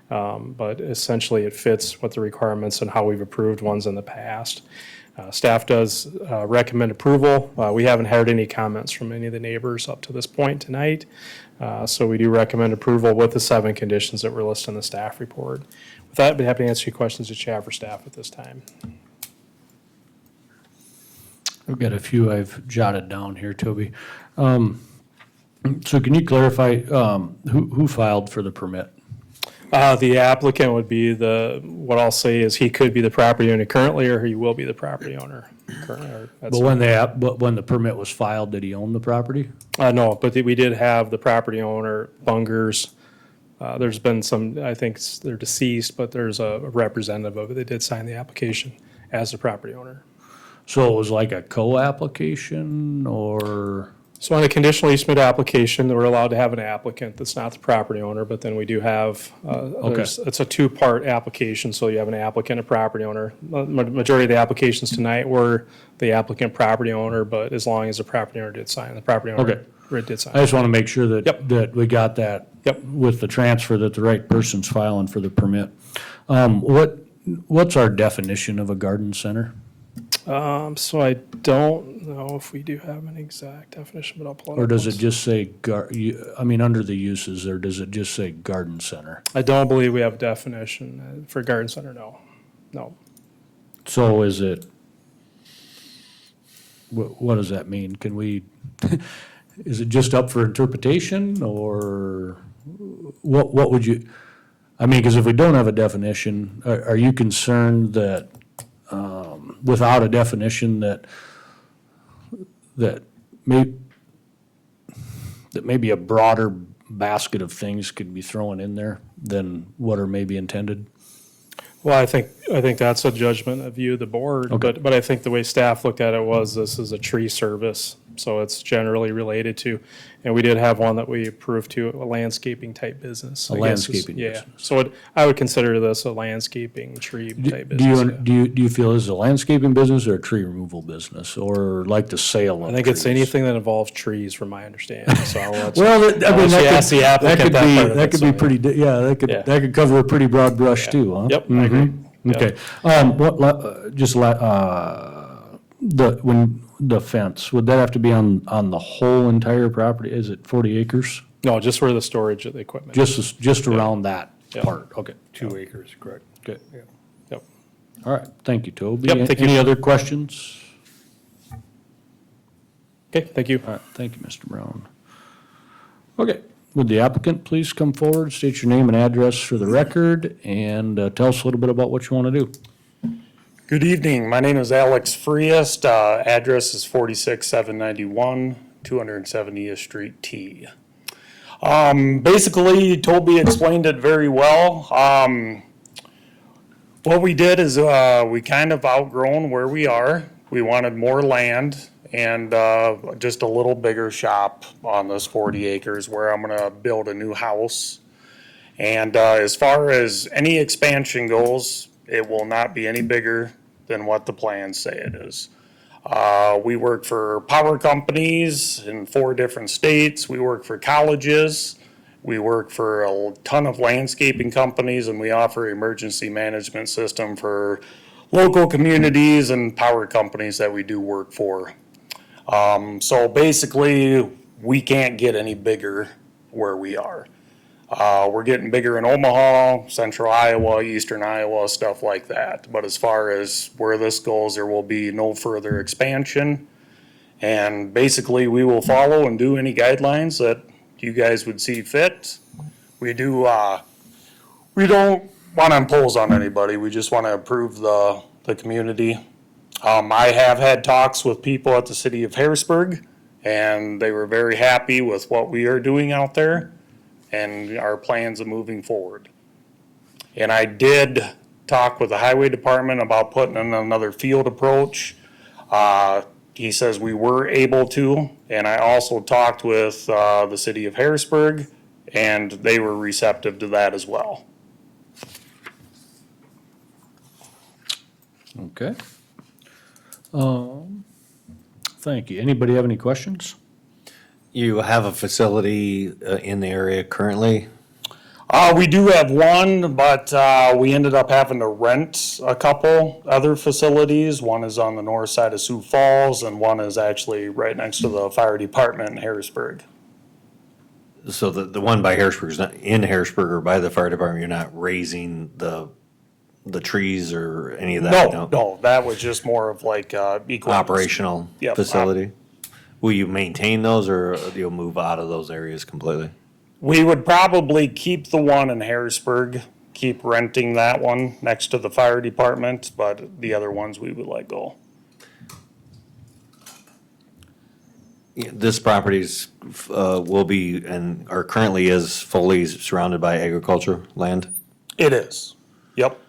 But essentially, it fits with the requirements and how we've approved ones in the past. Staff does recommend approval. We haven't heard any comments from any of the neighbors up to this point tonight. So we do recommend approval with the 7 conditions that were listed in the staff report. With that, I'd be happy to answer your questions that you have for staff at this time. I've got a few I've jotted down here, Toby. So can you clarify, who filed for the permit? The applicant would be what I'll say is he could be the property owner currently, or he will be the property owner currently. But when the permit was filed, did he own the property? No, but we did have the property owner, Bungers. There's been some, I think they're deceased, but there's a representative of it that did sign the application as the property owner. So it was like a co-application or? So on a conditional use permit application, we're allowed to have an applicant that's not the property owner, but then we do have, it's a 2-part application, so you have an applicant, a property owner. Majority of the applications tonight were the applicant, property owner, but as long as the property owner did sign, the property owner did sign. I just want to make sure that, Yep. that we got that. Yep. With the transfer, that the right person's filing for the permit. What's our definition of a garden center? So I don't know if we do have an exact definition, but I'll pull it up. Or does it once. just say, under the uses, or does it just say garden center? I don't believe we have a definition for garden center, no. No. So is it, what does that mean? Can we, is it just up for interpretation, or what would you, because if we don't have a definition, are you concerned that, without a definition that maybe a broader basket of things could be thrown in there than what are maybe intended? Well, I think that's a judgment of you, the board, Okay. but I think the way staff looked at it was this is a tree service, so it's generally related to, and we did have one that we approved to, a landscaping type business. A I guess is- landscaping Yeah, business. so I would consider this a landscaping tree type Do business. you, yeah. do you feel this is a landscaping business or a tree removal business, or like the sale of I think it's trees? anything that involves trees, from my understanding, so I'll let you. Well, I'll let you ask the applicant that part of that it, could so, be yeah. pretty, Yeah. that could cover a pretty broad brush too, huh? Yep, I agree. Yep. Okay, the fence, would that have to be on the whole entire property? Is it 40 acres? No, just for the storage of the equipment. Just around that Yeah. part, okay, 2 acres, correct. good. Yeah. Yep. All right, thank you, Toby. Yep, thank you. Any other questions? Okay, thank you. All right, thank you, Mr. Brown. Okay, would the applicant please come forward, state your name and address for the record, and tell us a little bit about what you want to do? Good evening. My name is Alex Freest. Address is 46791, 270th Street T. Basically, Toby explained it very well. What we did is we kind of outgrown where we are. We wanted more land and just a little bigger shop on this 40 acres where I'm going to build a new house. And as far as any expansion goes, it will not be any bigger than what the plans say it is. We work for power companies in 4 different states. We work for colleges. We work for a ton of landscaping companies, and we offer emergency management system for local communities and power companies that we do work for. So basically, we can't get any bigger where we are. We're getting bigger in Omaha, central Iowa, eastern Iowa, stuff like that. But as far as where this goes, there will be no further expansion. And basically, we will follow and do any guidelines that you guys would see fit. We don't want to impose on anybody. We just want to improve the community. I have had talks with people at the city of Harrisburg, and they were very happy with what we are doing out there and our plans of moving forward. And I did talk with the highway department about putting in another field approach. He says we were able to, and I also talked with the city of Harrisburg, and they were receptive to that as well. Okay. Thank you. Anybody have any questions? You have a facility in the area currently? We do have one, but we ended up having to rent a couple other facilities. One is on the north side of Sioux Falls, and one is actually right next to the fire department in Harrisburg. So the one by Harrisburg is not in Harrisburg or by the fire department, you're not raising the trees or any of that? No, that was just more of like equipment. Operational Yep. facility? Will you maintain those or you'll move out of those areas completely? We would probably keep the one in Harrisburg, keep renting that one next to the fire department, but the other ones we would let go. This property's will be and or currently is fully surrounded by agriculture land? It is, yep.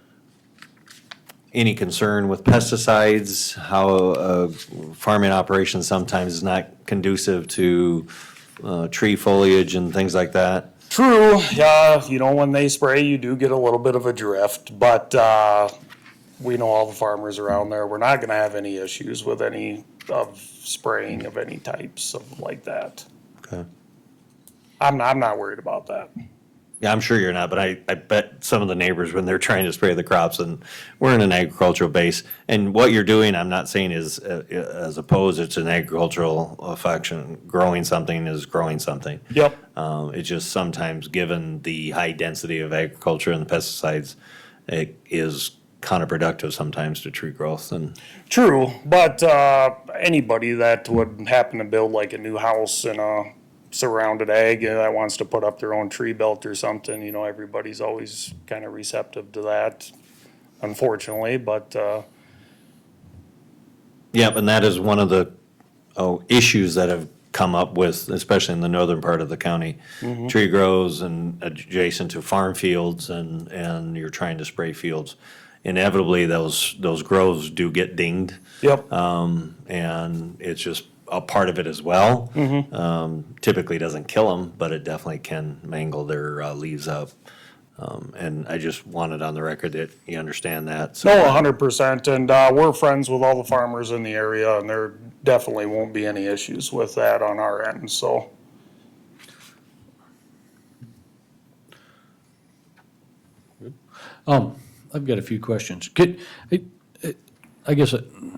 Any concern with pesticides, how farming operations sometimes is not conducive to tree foliage and things like that? True, when they spray, you do get a little bit of a drift, but we know all the farmers around there, we're not gonna have any issues with any of spraying of any types of like that. Okay. I'm not worried about that. Yeah, I'm sure you're not, but I bet some of the neighbors, when they're trying to spray the crops, and we're in an agricultural base, and what you're doing, I'm not saying is, as opposed, it's an agricultural affection. Growing something is growing something. Yep. It's just sometimes, given the high density of agriculture and the pesticides, it is counterproductive sometimes to tree growth and. True, but anybody that would happen to build like a new house in a surrounded ag that wants to put up their own tree belt or something, everybody's always kind of receptive to that, unfortunately, but Yep, and that is one of the issues that have come up with, especially in the northern part of the county. Tree grows and adjacent to farm fields and you're trying to spray fields. Inevitably, those grows do get dinged. yep. And it's just a part of it as well. Typically doesn't kill them, but it definitely can mangle their leaves up. And I just wanted on the record that you understand that. So No, 100%, and we're friends with all the farmers in the area, and there definitely won't be any issues with that on our end, so. I've got a few questions. I guess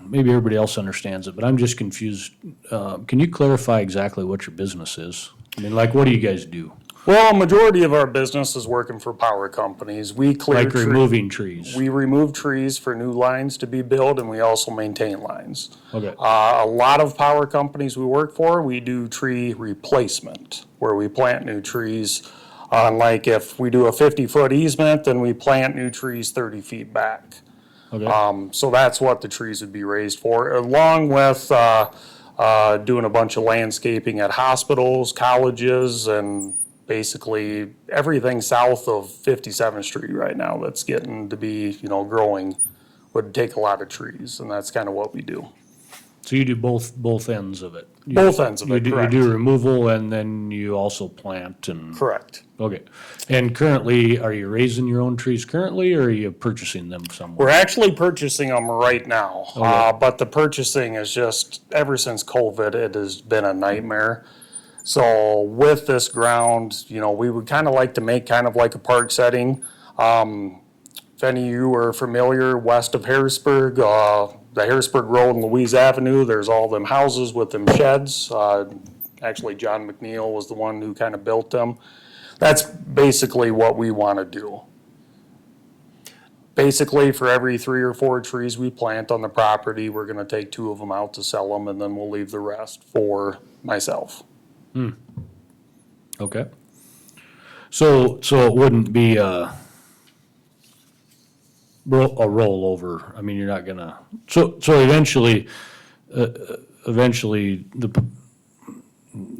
maybe everybody else understands it, but I'm just confused. Can you clarify exactly what your business is? I mean, like, what do you guys do? Well, majority of our business is working for power companies. We clear Like removing trees? We remove trees for new lines to be built, and we also maintain lines. Okay. A lot of power companies we work for, we do tree replacement, where we plant new trees. Like if we do a 50-foot easement, then we plant new trees 30 feet back. Okay. So that's what the trees would be raised for, along with doing a bunch of landscaping at hospitals, colleges, and basically everything south of 57th Street right now that's getting to be, growing would take a lot of trees, and that's kind of what we do. So you do both ends of it? Both ends of it, correct. You do removal and then you also plant and? Correct. Okay. And currently, are you raising your own trees currently, or are you purchasing them somewhere? We're actually purchasing them right now, Okay. but the purchasing is just, ever since COVID, it has been a nightmare. So with this ground, we would kind of like to make kind of like a park setting. If any of you are familiar, west of Harrisburg, the Harrisburg Road and Louise Avenue, there's all them houses with them sheds. Actually, John McNeil was the one who kind of built them. That's basically what we want to do. Basically, for every 3 or 4 trees we plant on the property, we're going to take 2 of them out to sell them, and then we'll leave the rest for myself. Okay. So it wouldn't be a rollover. I mean, you're not gonna, so eventually,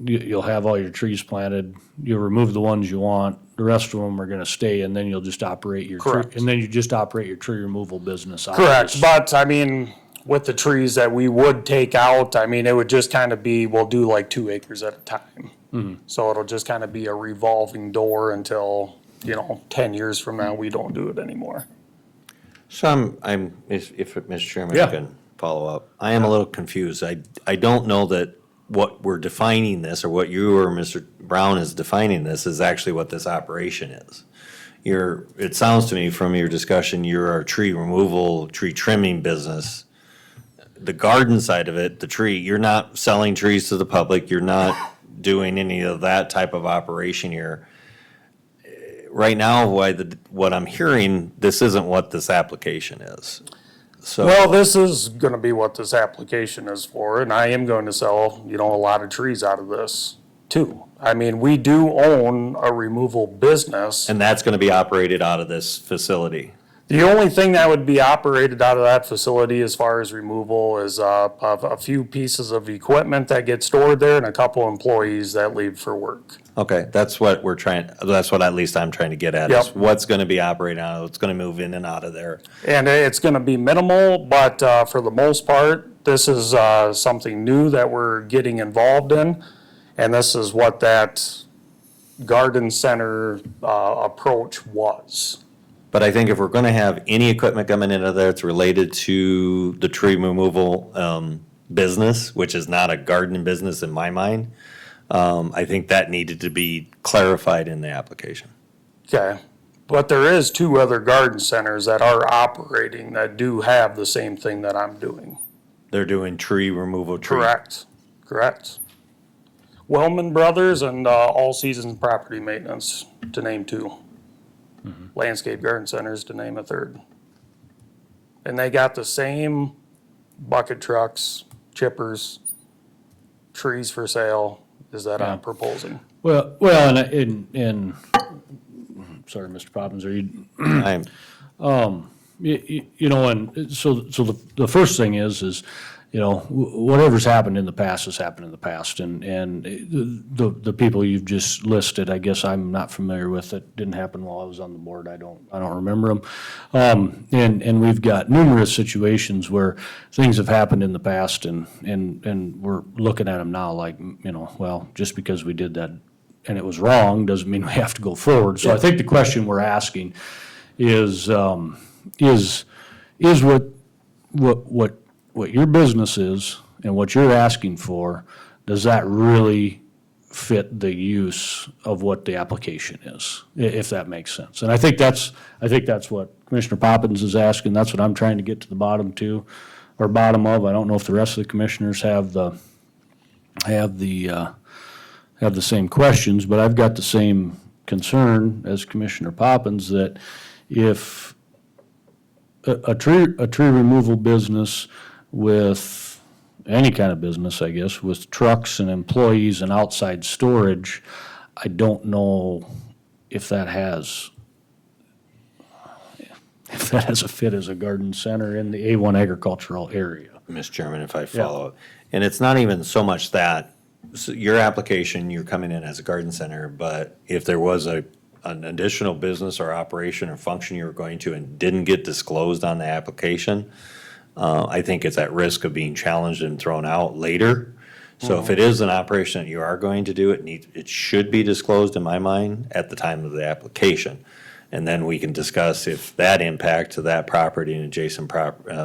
you'll have all your trees planted, you'll remove the ones you want, the rest of them are gonna stay, and then you'll just operate your tree, Correct. and then you just operate your tree removal business out of Correct, this. but I mean, with the trees that we would take out, I mean, it would just kind of be, we'll do like 2 acres at a time. So it'll just kind of be a revolving door until, 10 years from now, we don't do it anymore. So if Mr. Chairman, Yeah. I can follow up. I am a little confused. I don't know that what we're defining this, or what you or Mr. Brown is defining this, is actually what this operation is. It sounds to me from your discussion, you're a tree removal, tree trimming business. The garden side of it, the tree, you're not selling trees to the public, you're not doing any of that type of operation here. Right now, what I'm hearing, this isn't what this application is. So. Well, this is gonna be what this application is for, and I am going to sell, a lot of trees out of this too. I mean, we do own a removal business. And that's gonna be operated out of this facility. The only thing that would be operated out of that facility as far as removal is a few pieces of equipment that get stored there and a couple employees that leave for work. Okay, that's what at least I'm trying to get at, is Yep. what's gonna be operating out, what's gonna move in and out of there. And it's gonna be minimal, but for the most part, this is something new that we're getting involved in. And this is what that garden center approach was. But I think if we're gonna have any equipment coming into there that's related to the tree removal, business, which is not a garden business in my mind, I think that needed to be clarified in the application. Okay, but there is 2 other garden centers that are operating that do have the same thing that I'm doing. They're doing tree removal. Correct. Wellman Brothers and All Seasons Property Maintenance, to name 2. Landscape Garden Centers, to name a 3rd. And they got the same bucket trucks, chippers, trees for sale as that I'm proposing. Well, and, sorry, Mr. Poppins, are you, I'm, and so the first thing is, whatever's happened in the past has happened in the past, and the people you've just listed, I guess I'm not familiar with. It didn't happen while I was on the board. I don't remember them. And we've got numerous situations where things have happened in the past, and we're looking at them now like, well, just because we did that and it was wrong doesn't mean we have to go forward. So I think the question we're asking is what your business is and what you're asking for, does that really fit the use of what the application is, if that makes sense? And I think that's what Commissioner Poppins is asking. That's what I'm trying to get to the bottom of. I don't know if the rest of the commissioners have the same questions, but I've got the same concern as Commissioner Poppins, that if a tree removal business with any kind of business, I guess, with trucks and employees and outside storage, I don't know if that has a fit as a garden center in the A1 agricultural area. Mr. Chairman, if I follow. And it's not even so much that, so your application, you're coming in as a garden center, but if there was an additional business or operation or function you were going to and didn't get disclosed on the application, I think it's at risk of being challenged and thrown out later. So if it is an operation that you are going to do, it should be disclosed in my mind at the time of the application. And then we can discuss if that impact to that property and adjacent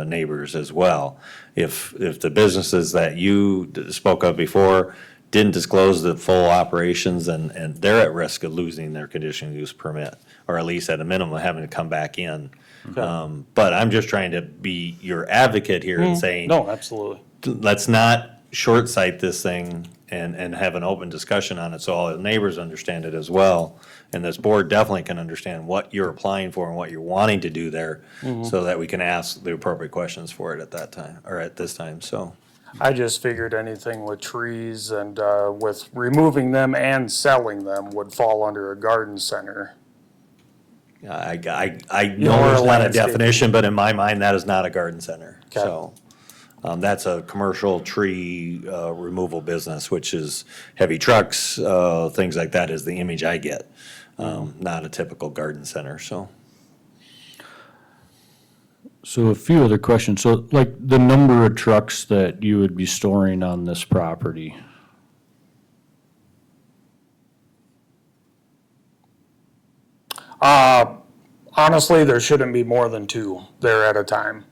neighbors as well. If the businesses that you spoke of before didn't disclose the full operations, and they're at risk of losing their conditional use permit, or at least at a minimum having to come back in. But I'm just trying to be your advocate here and saying, No, absolutely. let's not short-sight this thing and have an open discussion on it so all the neighbors understand it as well. And this board definitely can understand what you're applying for and what you're wanting to do there, so that we can ask the appropriate questions for it at that time, or at this time, so. I just figured anything with trees and with removing them and selling them would fall under a garden center I You're know a there's not a landscape. definition, but in my mind, that is not a garden center. Okay. So, that's a commercial tree, removal business, which is heavy trucks, things like that is the image I get. Not a typical garden center, so. So a few other questions. So like the number of trucks that you would be storing on this property? Honestly, there shouldn't be more than 2 there at a time.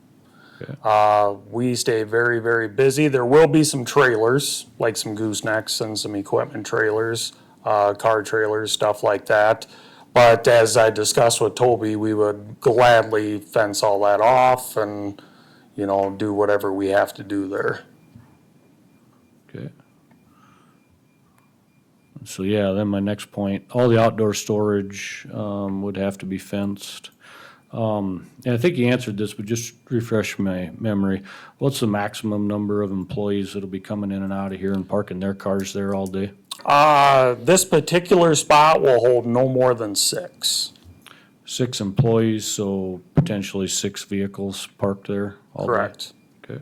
We stay very, very busy. There will be some trailers, like some goosenecks and some equipment trailers, car trailers, stuff like that. But as I discussed with Toby, we would gladly fence all that off and, do whatever we have to do there. Okay. So yeah, then my next point, all the outdoor storage would have to be fenced. And I think you answered this, but just refresh my memory. What's the maximum number of employees that'll be coming in and out of here and parking their cars there all day? This particular spot will hold no more than 6. 6 employees, so potentially 6 vehicles parked there all day? Correct. Okay.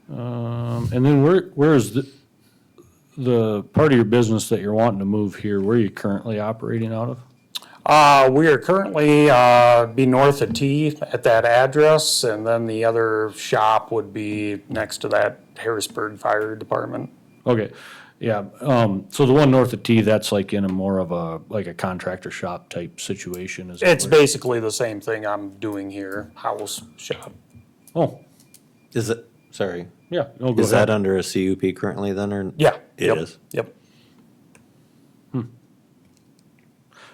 And then where is the part of your business that you're wanting to move here, where are you currently operating out of? We are currently, be north of T at that address, and then the other shop would be next to that Harrisburg Fire Department. Okay, yeah, so the one north of T, that's like in a more of a contractor shop type situation, is it? It's basically the same thing I'm doing here, house, shop. Oh, Is it, sorry, yeah, no, go is that ahead. under a CUP currently then, or? Yeah. It yep, is. Yep.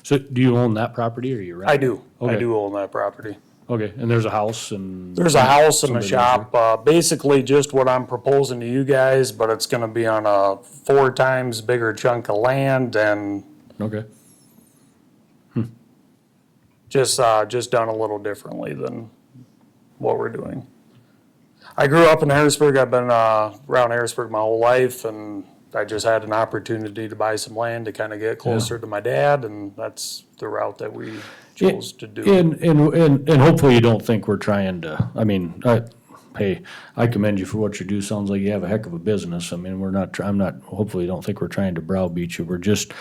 So do you own that property or you rent? I do. I Okay. do own that property. Okay, and there's a house and? There's a house and a somebody lives shop, basically just what I'm proposing to you guys, but it's gonna be on a 4 times bigger chunk of land and there? Okay, just done a little differently than what we're doing. I grew up in Harrisburg. I've been around Harrisburg my whole life, and I just had an opportunity to buy some land to kind of get closer to my dad, and that's the route that we chose to do. and hopefully you don't think we're trying to, I mean, hey, I commend you for what you do, sounds like you have a heck of a business, I mean, I'm not, hopefully you don't think we're trying to browbeat you, we're just,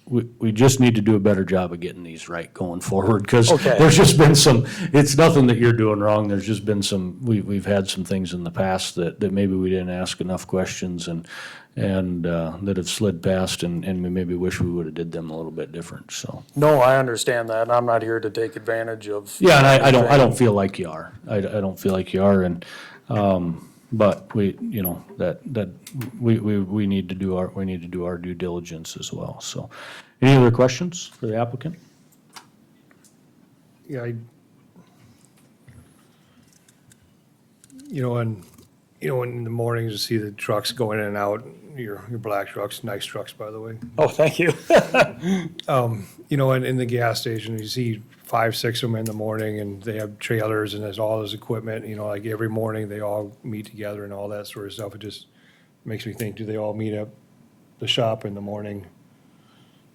we just need to do a better job of getting these right going forward, because Okay. there's just been some, it's nothing that you're doing wrong, there's just been some, we've had some things in the past that maybe we didn't ask enough questions and that have slid past, and we maybe wish we would've did them a little bit different, so. No, I understand that, and I'm not here to take advantage of. Yeah, and I don't feel like you are, I don't feel like you are, and, but we, we need to do our due diligence as well, so. Any other questions for the applicant? Yeah, in the mornings you see the trucks going in and out, your black trucks, nice trucks, by the way. Oh, thank you. In the gas station, you see 5, 6 of them in the morning, and they have trailers and there's all this equipment, like every morning they all meet together and all that sort of stuff. It just makes me think, do they all meet up the shop in the morning,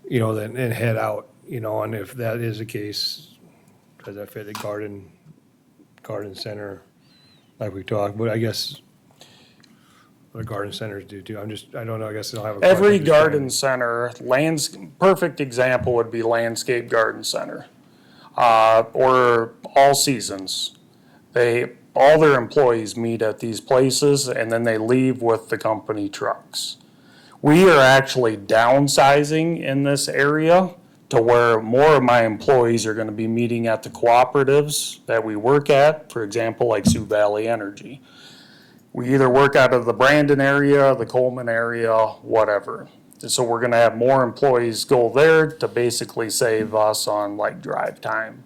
then and head out, and if that is the case, does that fit the garden center like we talked? But I guess what garden centers do too. I don't know, I guess I don't have a question. Every I'm just trying to- garden center, perfect example would be landscape garden center, or all seasons. All their employees meet at these places, and then they leave with the company trucks. We are actually downsizing in this area to where more of my employees are gonna be meeting at the cooperatives that we work at, for example, like Sioux Valley Energy. We either work out of the Brandon area, the Coleman area, whatever. So we're gonna have more employees go there to basically save us on like drive time.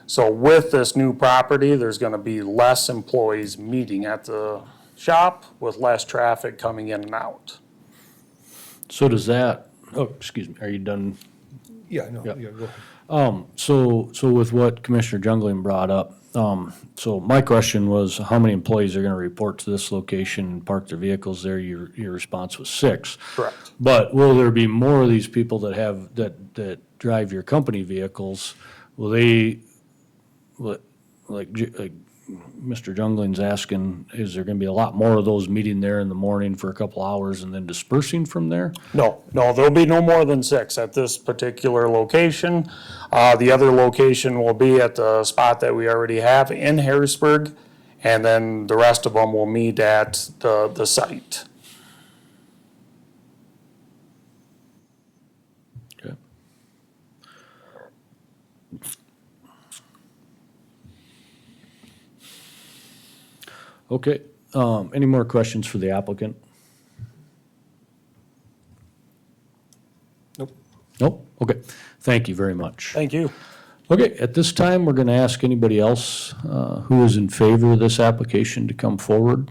So with this new property, there's gonna be less employees meeting at the shop with less traffic coming in and out. So does that, excuse me, are you done? Yeah, no, Yep. yeah, go ahead. So with what Commissioner Jungling brought up, So my question was, how many employees are gonna report to this location and park their vehicles there? Your response was 6. Correct. But will there be more of these people that drive your company vehicles? Will they, like Mr. Jungling's asking, is there gonna be a lot more of those meeting there in the morning for a couple hours and then dispersing from there? No, there'll be no more than 6 at this particular location. The other location will be at the spot that we already have in Harrisburg, and then the rest of them will meet at the site. Okay. Okay, any more questions for the applicant? Nope. Nope, okay, thank you very much. Thank you. Okay, at this time, we're gonna ask anybody else, who is in favor of this application to come forward.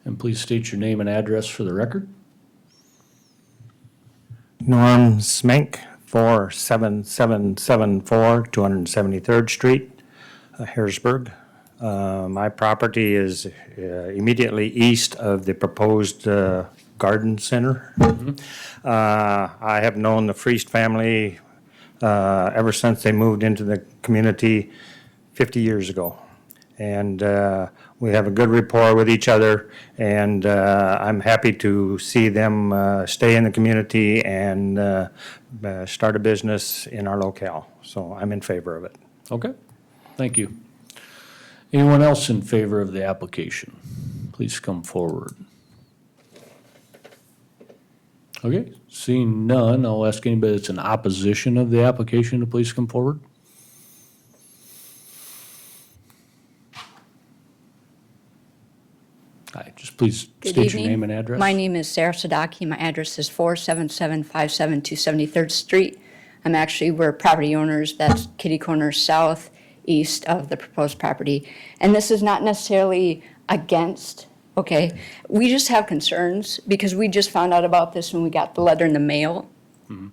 And please state your name and address for the record. Norm Smink, 47774 273rd Street, Harrisburg. My property is immediately east of the proposed garden center. I have known the Friest family ever since they moved into the community 50 years ago. And we have a good rapport with each other, and I'm happy to see them stay in the community and start a business in our locale. So I'm in favor of it. Okay, thank you. Anyone else in favor of the application? Please come forward. Okay, seeing none, I'll ask anybody that's in opposition of the application to please come forward. Hi, just please Good state your evening. name and address. My name is Sarah Sadaki. My address is 47757 273rd Street. We're property owners. That's kitty corner southeast of the proposed property. And this is not necessarily against, okay? We just have concerns because we just found out about this when we got the letter in the mail. And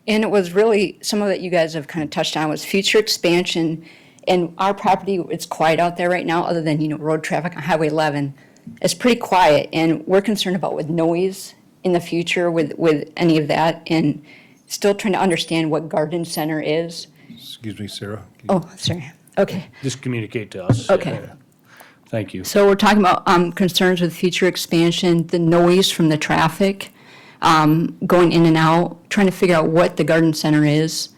it was really, some of it you guys have kind of touched on was future expansion. And our property, it's quiet out there right now, other than, road traffic on Highway 11. It's pretty quiet, and we're concerned about with noise in the future with any of that, and still trying to understand what garden center is. Excuse me, Sarah. Oh, sorry. Okay. Just communicate to us. Okay. Thank you. So we're talking about concerns with future expansion, the noise from the traffic going in and out, trying to figure out what the garden center is,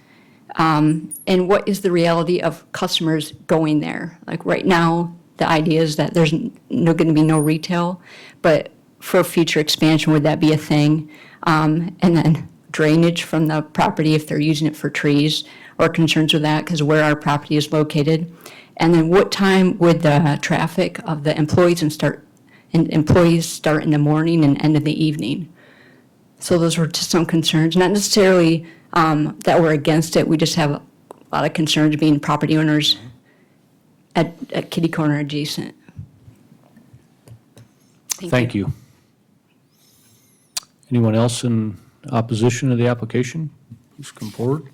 and what is the reality of customers going there. Like right now, the idea is that there's going to be no retail, but for future expansion, would that be a thing? And then drainage from the property if they're using it for trees, or concerns with that because where our property is located. And then what time would the traffic of the employees start in the morning and end in the evening? So those were just some concerns, not necessarily that we're against it. We just have a lot of concerns being property owners at kitty corner adjacent. Thank you. Anyone else in opposition to the application? Please come forward.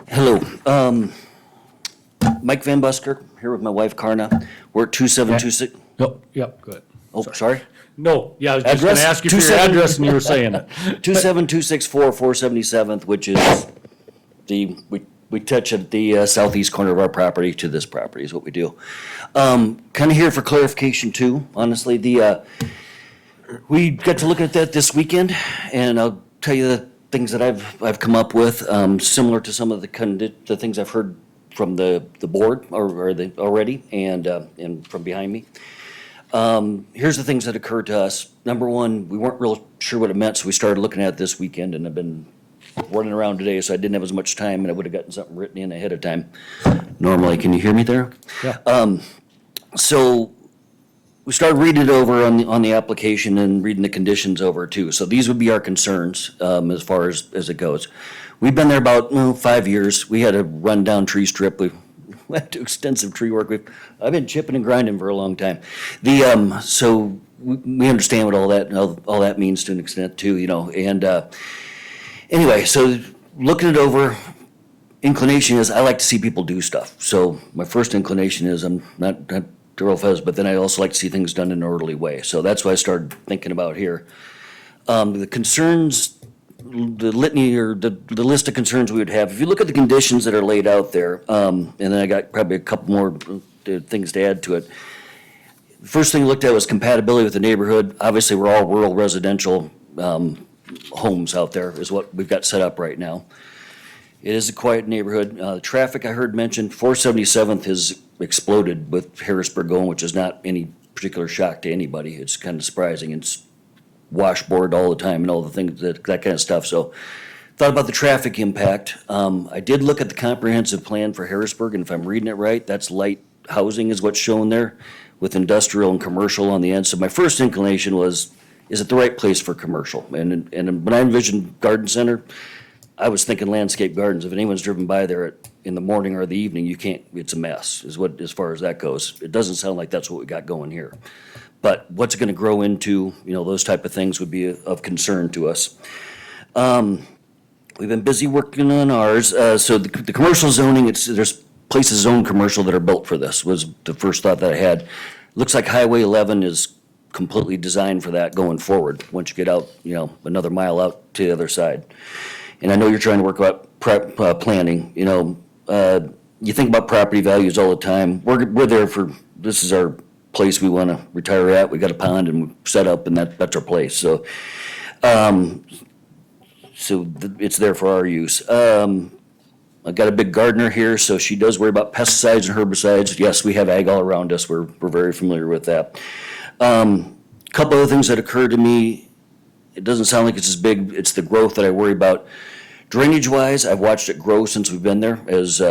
Hello, Mike Van Busker, here with my wife Karna. We're at 2726, Yep, go ahead. oh, sorry. No, yeah, I was just gonna Address? ask you for your 27 address and you were saying it. 27264 477th, which is we touch at the southeast corner of our property to this property is what we do. Kind of here for clarification too, honestly. We got to look at that this weekend, and I'll tell you the things that I've come up with, similar to some of the things I've heard from the board already and from behind me. Here's the things that occurred to us. Number one, we weren't real sure what it meant, so we started looking at it this weekend, and I've been running around today, so I didn't have as much time, and I would have gotten something written in ahead of time. Normally, can you hear me there? Yeah. So we started reading it over on the application and reading the conditions over too. So these would be our concerns as far as it goes. We've been there about 5 years. We had a rundown tree strip. We went to extensive tree work. I've been chipping and grinding for a long time. So we understand what all that means to an extent too, you know, and, anyway, so looking it over, inclination is I like to see people do stuff. So my first inclination is I'm not to roll fez, but then I also like to see things done in an orderly way. So that's what I started thinking about here. The concerns, the litany or the list of concerns we would have, if you look at the conditions that are laid out there, and then I got probably a couple more things to add to it. The first thing I looked at was compatibility with the neighborhood. Obviously, we're all rural residential homes out there is what we've got set up right now. It is a quiet neighborhood. The traffic I heard mentioned, 477th has exploded with Harrisburg going, which is not any particular shock to anybody. It's kind of surprising. It's washboard all the time and all the things, that kind of stuff. So thought about the traffic impact. I did look at the comprehensive plan for Harrisburg, and if I'm reading it right, that's light housing is what's shown there with industrial and commercial on the end. So my first inclination was, is it the right place for commercial? And when I envisioned garden center, I was thinking landscape gardens. If anyone's driven by there in the morning or the evening, you can't, it's a mess, as far as that goes. It doesn't sound like that's what we got going here. But what's it gonna grow into, you know, those type of things would be of concern to us. We've been busy working on ours. So the commercial zoning, there's places zoned commercial that are built for this, was the first thought that I had. Looks like Highway 11 is completely designed for that going forward, once you get out, you know, another mile out to the other side. And I know you're trying to work about planning, you know, you think about property values all the time. We're there for, this is our place we want to retire at. We got a pond and we set up, and that's our place. So, it's there for our use. I got a big gardener here, so she does worry about pesticides and herbicides. Yes, we have ag all around us. We're very familiar with that. Couple other things that occurred to me. It doesn't sound like it's as big. It's the growth that I worry about. Drainage-wise, I've watched it grow since we've been there as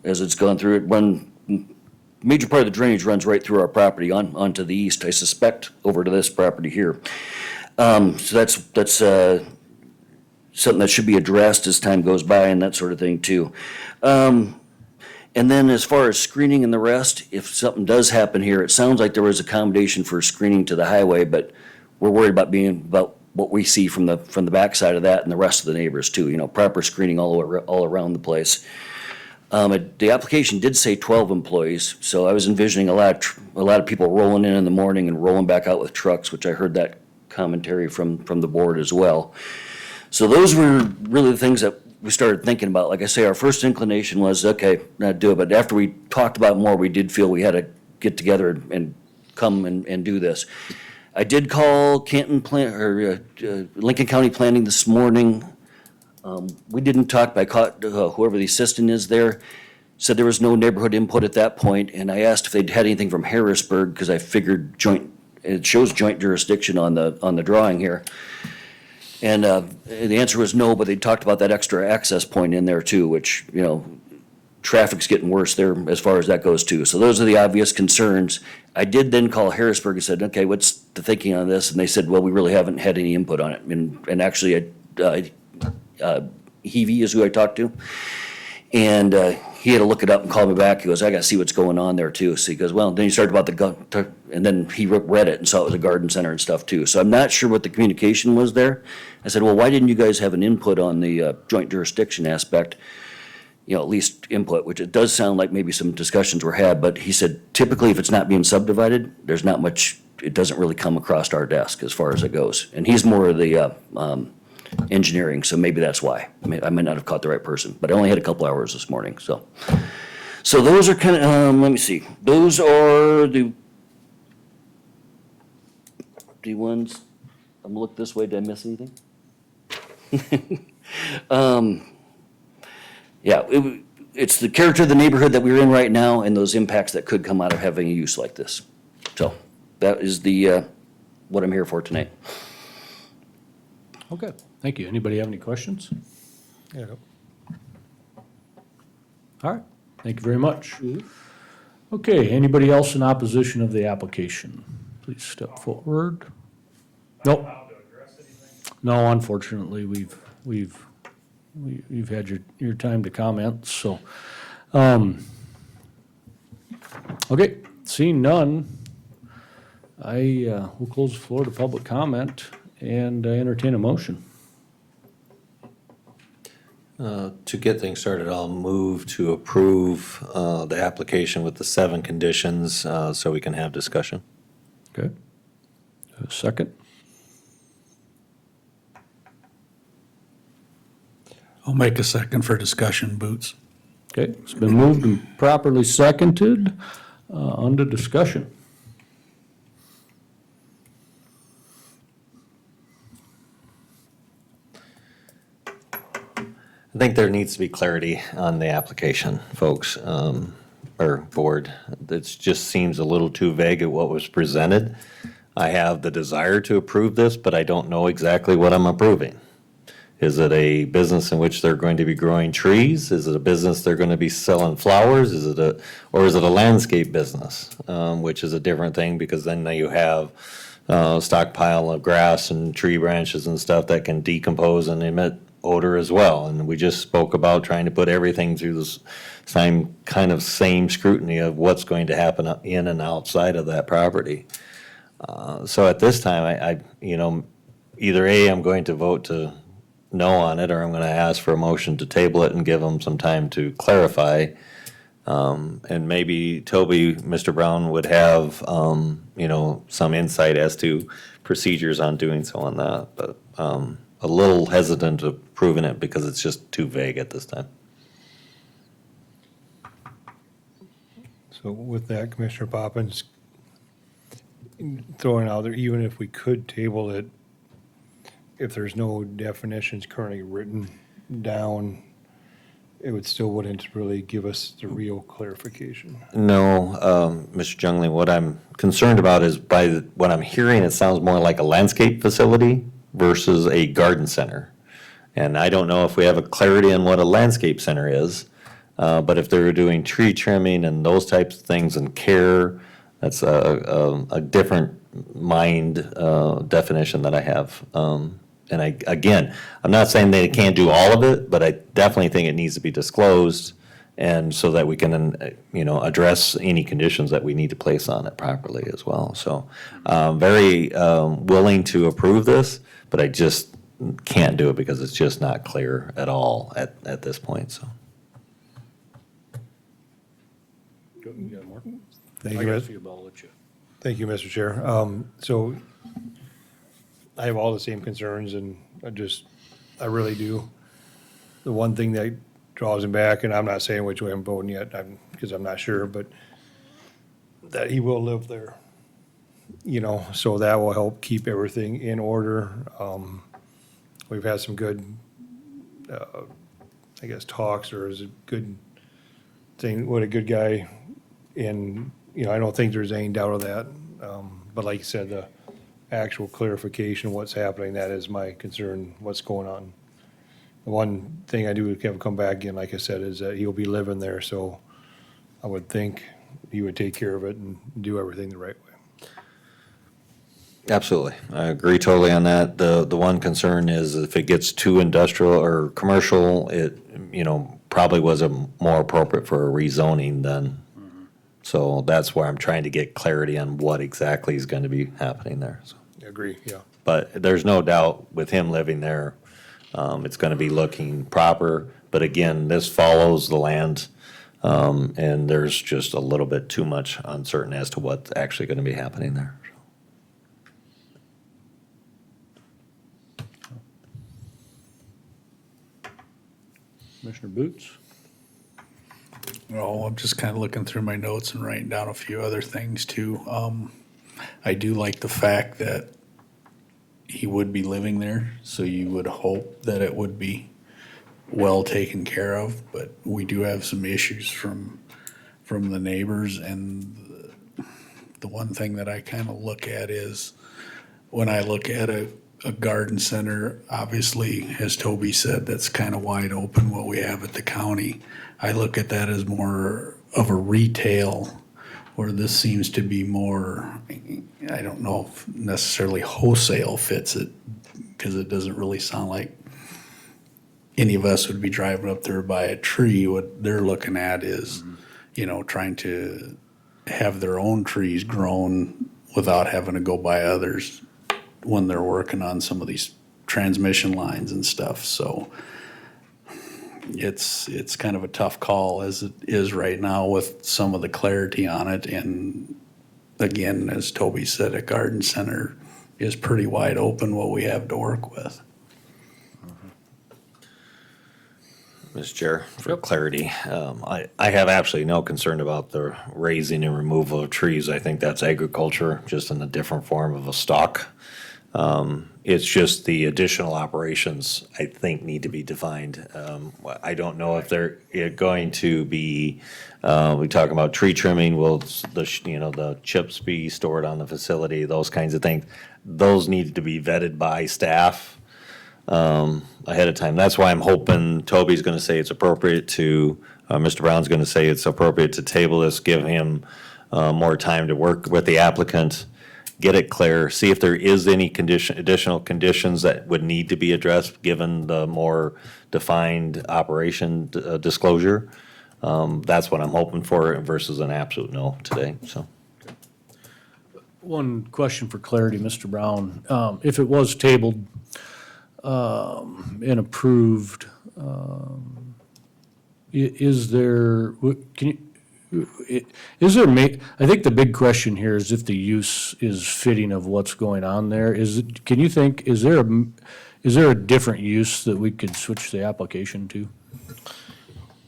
it's gone through it. One major part of the drainage runs right through our property onto the east, I suspect, over to this property here. So that's something that should be addressed as time goes by and that sort of thing too. And then as far as screening and the rest, if something does happen here, it sounds like there was accommodation for screening to the highway, but we're worried about what we see from the backside of that and the rest of the neighbors too, you know, proper screening all around the place. The application did say 12 employees, so I was envisioning a lot of people rolling in the morning and rolling back out with trucks, which I heard that commentary from the board as well. So those were really the things that we started thinking about. Like I say, our first inclination was, okay, not do it, but after we talked about more, we did feel we had to get together and come and do this. I did call Lincoln County Planning this morning. We didn't talk, but I caught whoever the assistant is there, said there was no neighborhood input at that point, and I asked if they'd had anything from Harrisburg, because I figured it shows joint jurisdiction on the drawing here. And the answer was no, but they talked about that extra access point in there too, which, you know, traffic's getting worse there as far as that goes too. So those are the obvious concerns. I did then call Harrisburg and said, okay, what's the thinking on this? And they said, well, we really haven't had any input on it. And actually, Heavey is who I talked to. And he had to look it up and call me back. He goes, I got to see what's going on there too. So he goes, well, then he started about and then he read it and saw it was a garden center and stuff too. So I'm not sure what the communication was there. I said, well, why didn't you guys have an input on the joint jurisdiction aspect? You know, at least input, which it does sound like maybe some discussions were had, but he said typically if it's not being subdivided, there's not much, it doesn't really come across our desk as far as it goes. And he's more of the engineering, so maybe that's why. I might not have caught the right person, but I only had a couple hours this morning, so. So those are kind of, let me see, those are the ones, I'm gonna look this way, did I miss anything? Yeah, it's the character of the neighborhood that we're in right now and those impacts that could come out of having a use like this. So that is what I'm here for tonight. Okay, thank you. Anybody have any questions? Yeah. All right, thank you very much. Okay, anybody else in opposition of the application? Please step forward. Nope. No, unfortunately, we've had your time to comment, so. Okay, seeing none, I will close the floor to public comment and entertain a motion. To get things started, I'll move to approve the application with the 7 conditions so we can have discussion. Okay. A second? I'll make a second for discussion, Boots. Okay, it's been moved and properly seconded. Under discussion. I think there needs to be clarity on the application, folks, or board. It just seems a little too vague at what was presented. I have the desire to approve this, but I don't know exactly what I'm approving. Is it a business in which they're going to be growing trees? Is it a business they're going to be selling flowers? Or is it a landscape business, which is a different thing because then you have stockpile of grass and tree branches and stuff that can decompose and emit odor as well. And we just spoke about trying to put everything through this same scrutiny of what's going to happen in and outside of that property. So at this time, I either A, I'm going to vote to no on it, or I'm going to ask for a motion to table it and give them some time to clarify. And maybe Toby, Mr. Brown would have, some insight as to procedures on doing so on that. But a little hesitant to approving it because it's just too vague at this time. So with that, Commissioner Poppins, throwing out there, even if we could table it, if there's no definitions currently written down, it would still wouldn't really give us the real clarification. No, Mr. Jungling, what I'm concerned about is what I'm hearing, it sounds more like a landscape facility versus a garden center. And I don't know if we have a clarity on what a landscape center is, but if they're doing tree trimming and those types of things and care, that's a different definition that I have. And I'm not saying they can't do all of it, but I definitely think it needs to be disclosed and so that we can, address any conditions that we need to place on it properly as well. So, very willing to approve this, but I just can't do it because it's just not clear at all at this point, so. Thank you, Mr. Chair. So I have all the same concerns and I really do. The one thing that draws him back, and I'm not saying which way I'm voting yet, because I'm not sure, but that he will live there. So that will help keep everything in order. We've had some good, talks, or is it good thing, what a good guy. And, I don't think there's any doubt of that. But like you said, the actual clarification of what's happening, that is my concern, what's going on. The one thing I do have him come back again, like I said, is that he'll be living there, so I would think he would take care of it and do everything the right way. Absolutely. I agree totally on that. The one concern is if it gets too industrial or commercial, it, probably wasn't more appropriate for a rezoning then. So that's where I'm trying to get clarity on what exactly is going to be happening there. So. I agree, yeah. But there's no doubt with him living there, it's going to be looking proper. But again, this follows the land, and there's just a little bit too much uncertain as to what's actually going to be happening there. Commissioner Boots? Oh, I'm just kind of looking through my notes and writing down a few other things too. I do like the fact that he would be living there, so you would hope that it would be well taken care of, but we do have some issues from the neighbors, and the one thing that I kind of look at is when I look at a garden center, obviously, as Toby said, that's kind of wide open what we have at the county. I look at that as more of a retail, where this seems to be more, I don't know if necessarily wholesale fits it, because it doesn't really sound like any of us would be driving up there by a tree. What they're looking at is, trying to have their own trees grown without having to go by others when they're working on some of these transmission lines and stuff, so it's kind of a tough call as it is right now with some of the clarity on it. And again, as Toby said, a garden center is pretty wide open what we have to work with. Mr. Chair, for clarity, I have absolutely no concern about the raising and removal of trees. I think that's agriculture, just in a different form of a stock. It's just the additional operations, I think, need to be defined. I don't know if they're going to be, we talk about tree trimming, will the chips be stored on the facility, those kinds of things. Those need to be vetted by staff ahead of time. That's why I'm hoping Toby's gonna say it's appropriate to, Mr. Brown's gonna say it's appropriate to table this, give him more time to work with the applicant, get it clear, see if there is any additional conditions that would need to be addressed, given the more defined operation disclosure. That's what I'm hoping for versus an absolute no today, so. One question for clarity, Mr. Brown. If it was tabled and approved, is there, I think the big question here is if the use is fitting of what's going on there. Is there a different use that we could switch the application to?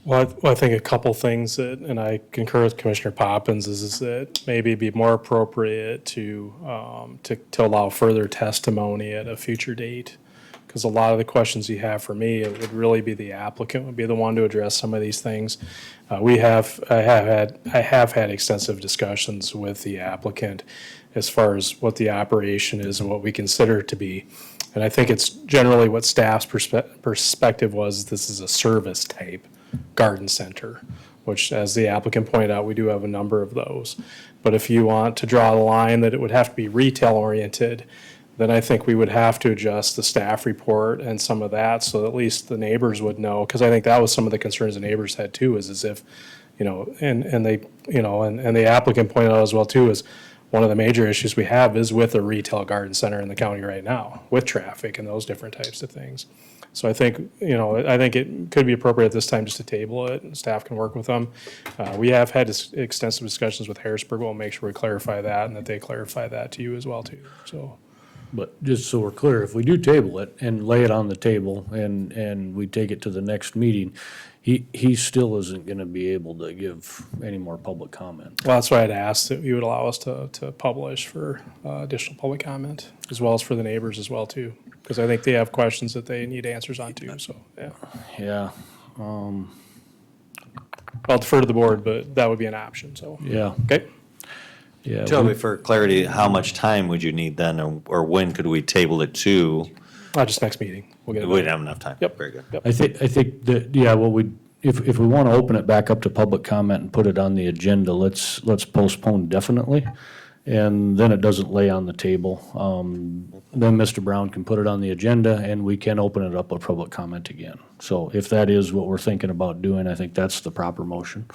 Well, I think a couple things that, and I concur with Commissioner Poppins, is that maybe it'd be more appropriate to allow further testimony at a future date. Because a lot of the questions you have for me, it would really be the applicant would be the one to address some of these things. I have had extensive discussions with the applicant as far as what the operation is and what we consider it to be. And I think it's generally what staff's perspective was, this is a service type garden center, which, as the applicant pointed out, we do have a number of those. But if you want to draw the line that it would have to be retail oriented, then I think we would have to adjust the staff report and some of that, so that at least the neighbors would know, because I think that was some of the concerns the neighbors had too, is as if, and the applicant pointed out as well too, is one of the major issues we have is with a retail garden center in the county right now, with traffic and those different types of things. So I think it could be appropriate at this time just to table it, and staff can work with them. We have had extensive discussions with Harrisburg. We'll make sure we clarify that and that they clarify that to you as well too, so. But just so we're clear, if we do table it and lay it on the table and we take it to the next meeting, he still isn't gonna be able to give any more public comment. Well, that's why I'd asked that you would allow us to publish for additional public comment, as well as for the neighbors as well too. Because I think they have questions that they need answers on too, so, yeah. Yeah, I'll defer to the board, but that would be an option, so. yeah, Okay? yeah. Toby, for clarity, how much time would you need then, or when could we table it to? Just next meeting. We'll get it We done. don't have enough time. Yep. Very good. Yep. I think that, yeah, if we want to open it back up to public comment and put it on the agenda, let's postpone definitely. And then it doesn't lay on the table. Then Mr. Brown can put it on the agenda and we can open it up with public comment again. So if that is what we're thinking about doing, I think that's the proper motion.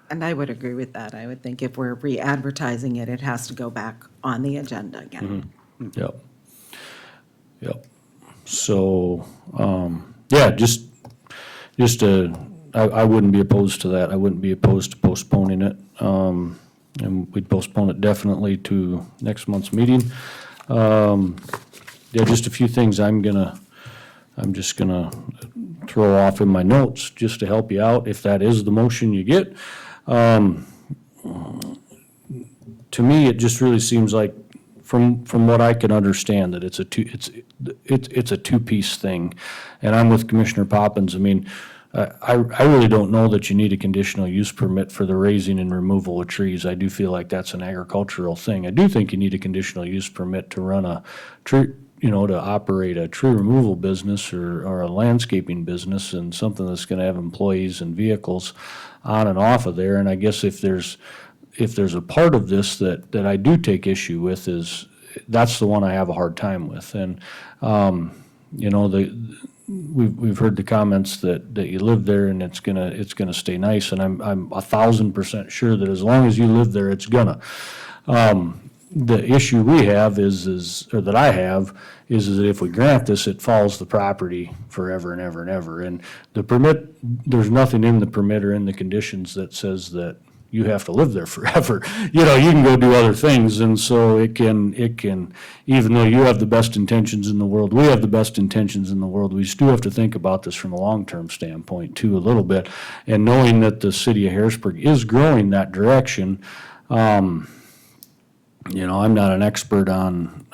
And I would agree with that. I would think if we're re-advertising it, it has to go back on the agenda again. Yep. Yep. So, yeah, I wouldn't be opposed to that. I wouldn't be opposed to postponing it. And we'd postpone it definitely to next month's meeting. Yeah, just a few things I'm just gonna throw off in my notes just to help you out, if that is the motion you get. To me, it just really seems like, from what I can understand, that it's a two-piece thing. And I'm with Commissioner Poppins. I mean, I really don't know that you need a conditional use permit for the raising and removal of trees. I do feel like that's an agricultural thing. I do think you need a conditional use permit to run a tree, to operate a tree removal business or a landscaping business, and something that's gonna have employees and vehicles on and off of there. And I guess if there's a part of this that I do take issue with, that's the one I have a hard time with. And, we've heard the comments that you live there and it's gonna stay nice, and I'm 1,000% sure that as long as you live there, it's gonna. the issue we have or that I have, is that if we grant this, it follows the property forever and ever and ever. And the permit, there's nothing in the permit or in the conditions that says that you have to live there forever. You know, you can go do other things, and so it can, even though you have the best intentions in the world, we have the best intentions in the world, we still have to think about this from a long-term standpoint too, a little bit. And knowing that the city of Harrisburg is growing that direction, you know, I'm not an expert on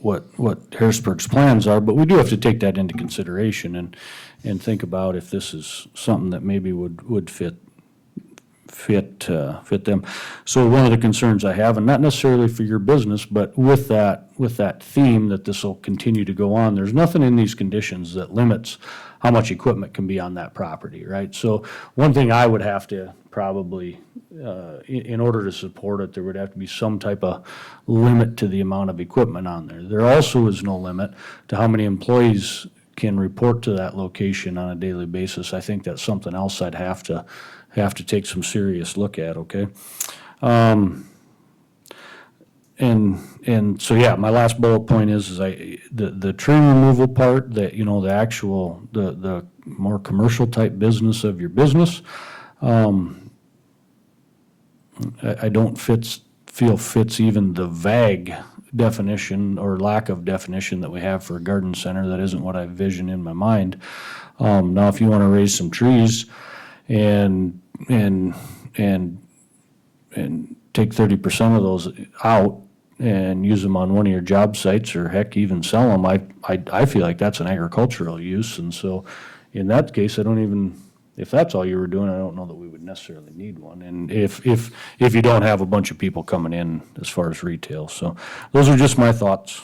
what Harrisburg's plans are, but we do have to take that into consideration and think about if this is something that maybe would fit them. So one of the concerns I have, and not necessarily for your business, but with that theme that this will continue to go on, there's nothing in these conditions that limits how much equipment can be on that property, right? So one thing I would have to probably, in order to support it, there would have to be some type of limit to the amount of equipment on there. There also is no limit to how many employees can report to that location on a daily basis. I think that's something else I'd have to take some serious look at, okay? And so, yeah, my last bullet point is the tree removal part, that, you know, the actual, the more commercial type business of your business, I don't feel fits even the vague definition or lack of definition that we have for a garden center. That isn't what I envision in my mind. Now, if you want to raise some trees and take 30% of those out and use them on one of your job sites, or heck, even sell them, I feel like that's an agricultural use. And so in that case, if that's all you were doing, I don't know that we would necessarily need one. And if you don't have a bunch of people coming in as far as retail. So those are just my thoughts.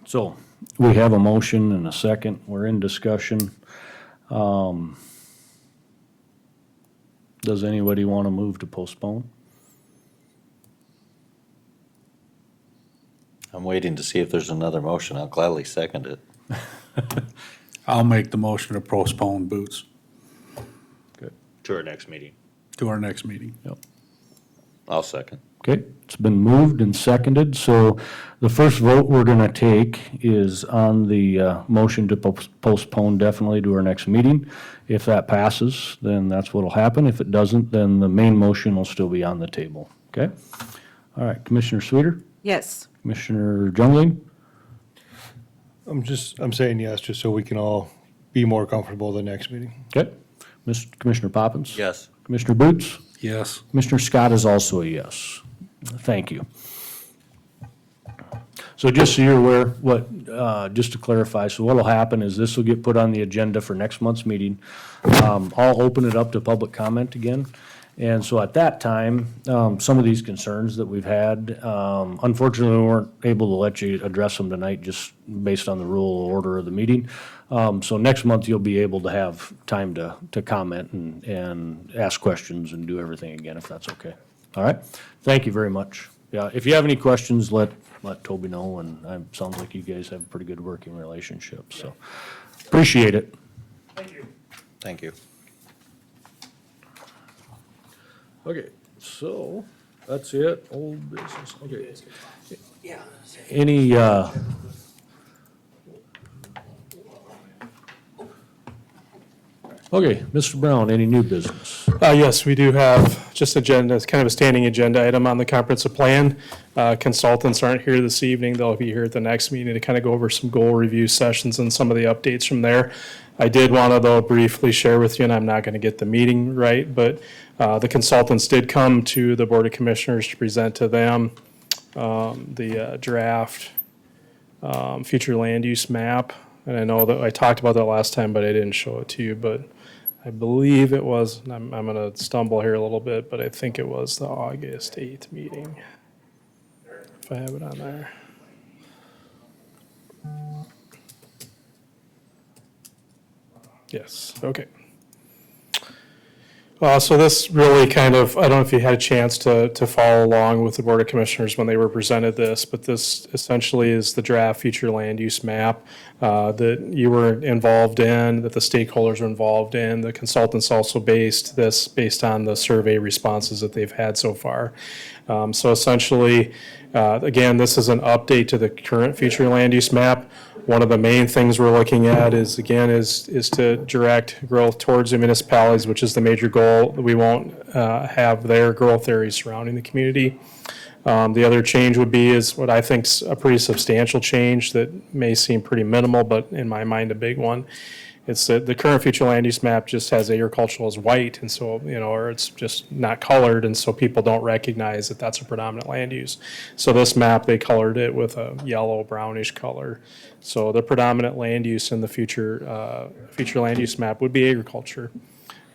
So we have a motion and a second. We're in discussion. Does anybody want to move to postpone? I'm waiting to see if there's another motion. I'll gladly second it. I'll make the motion to postpone Boots Good. To our next meeting. to our next meeting. Yep. I'll second. Okay, it's been moved and seconded, so the first vote we're gonna take is on the motion to postpone definitely to our next meeting. If that passes, then that's what'll happen. If it doesn't, then the main motion will still be on the table, okay? All right, Commissioner Sweeter, Yes. Commissioner Jungling, I'm saying yes, just so we can all be more comfortable the next meeting. okay? Commissioner Poppins? Yes. Commissioner Boots? Yes. Commissioner Scott is also a yes. Thank you. So just so you're aware, just to clarify, so what'll happen is this will get put on the agenda for next month's meeting. I'll open it up to public comment again. And so at that time, some of these concerns that we've had, unfortunately, we weren't able to let you address them tonight just based on the rule or order of the meeting. So next month, you'll be able to have time to comment and ask questions and do everything again, if that's okay. All right? Thank you very much. Yeah, if you have any questions, let Toby know, and it sounds like you guys have a pretty good working relationship, so appreciate it. Thank you. Okay, so that's it, old business, okay. Any, okay, Mr. Brown, any new business? Yes, we do have just agenda, it's kind of a standing agenda item on the comprehensive plan. Consultants aren't here this evening. They'll be here at the next meeting to kind of go over some goal review sessions and some of the updates from there. I did want to, though, briefly share with you, and I'm not going to get the meeting right, but the consultants did come to the Board of Commissioners to present to them the draft future land use map. And I know that I talked about that last time, but I didn't show it to you, but I believe it was, and I'm going to stumble here a little bit, but I think it was the August 8th meeting, if I have it on there. Yes, okay. So this really kind of, I don't know if you had a chance to follow along with the Board of Commissioners when they were presented this, but this essentially is the draft future land use map that you were involved in, that the stakeholders were involved in. The consultants also based this based on the survey responses that they've had so far. So essentially, again, this is an update to the current future land use map. One of the main things we're looking at is, again, is to direct growth towards the municipalities, which is the major goal. We won't have their growth areas surrounding the community. The other change would be is what I think's a pretty substantial change that may seem pretty minimal, but in my mind, a big one. It's that the current future land use map just has agricultural as white, and so, or it's just not colored, and so people don't recognize that that's a predominant land use. So this map, they colored it with a yellow brownish color. So the predominant land use in the future land use map would be agriculture.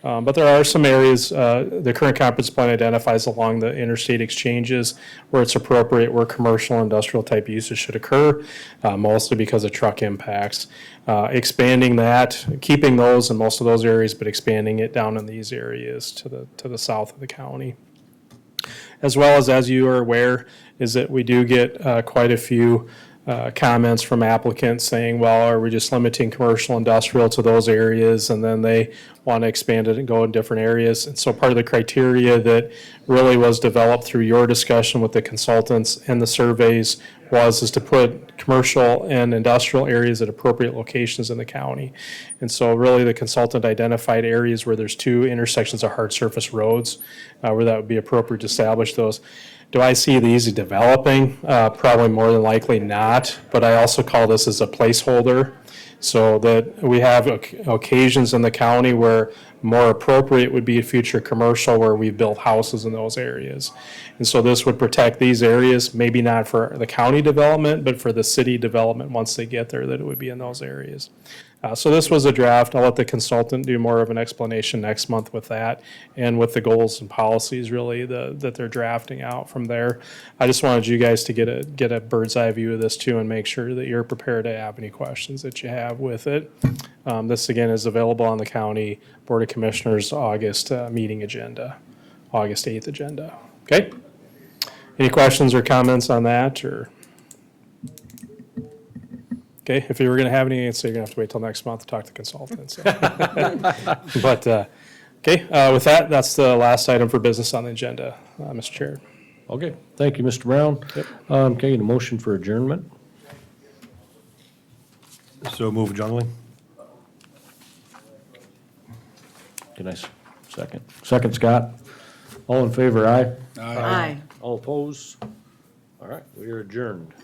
But there are some areas, the current comprehensive plan identifies along the interstate exchanges where it's appropriate, where commercial and industrial type uses should occur, mostly because of truck impacts. Expanding that, keeping those in most of those areas, but expanding it down in these areas to the south of the county. As well as you are aware, is that we do get quite a few comments from applicants saying, well, are we just limiting commercial industrial to those areas, and then they want to expand it and go in different areas. And so part of the criteria that really was developed through your discussion with the consultants and the surveys is to put commercial and industrial areas at appropriate locations in the county. And so really the consultant identified areas where there's two intersections of hard surface roads where that would be appropriate to establish those. Do I see these developing? Probably more than likely not, but I also call this as a placeholder, so that we have occasions in the county where more appropriate would be future commercial where we build houses in those areas. And so this would protect these areas, maybe not for the county development, but for the city development once they get there, that it would be in those areas. So this was a draft. I'll let the consultant do more of an explanation next month with that and with the goals and policies really that they're drafting out from there. I just wanted you guys to get a bird's eye view of this too and make sure that you're prepared to have any questions that you have with it. This again is available on the County Board of Commissioners August meeting agenda, August 8th agenda. Okay? Any questions or comments on that or? Okay, if you were going to have any, so you're going to have to wait till next month to talk to consultants. But, okay, with that, that's the last item for business on the agenda, Mr. Chair. Okay, thank you, Mr. Brown. Yep. Okay, a motion for adjournment? So move jungling. Can I second? Second, Scott. All in favor, aye? Aye. All opposed? All right, we are adjourned.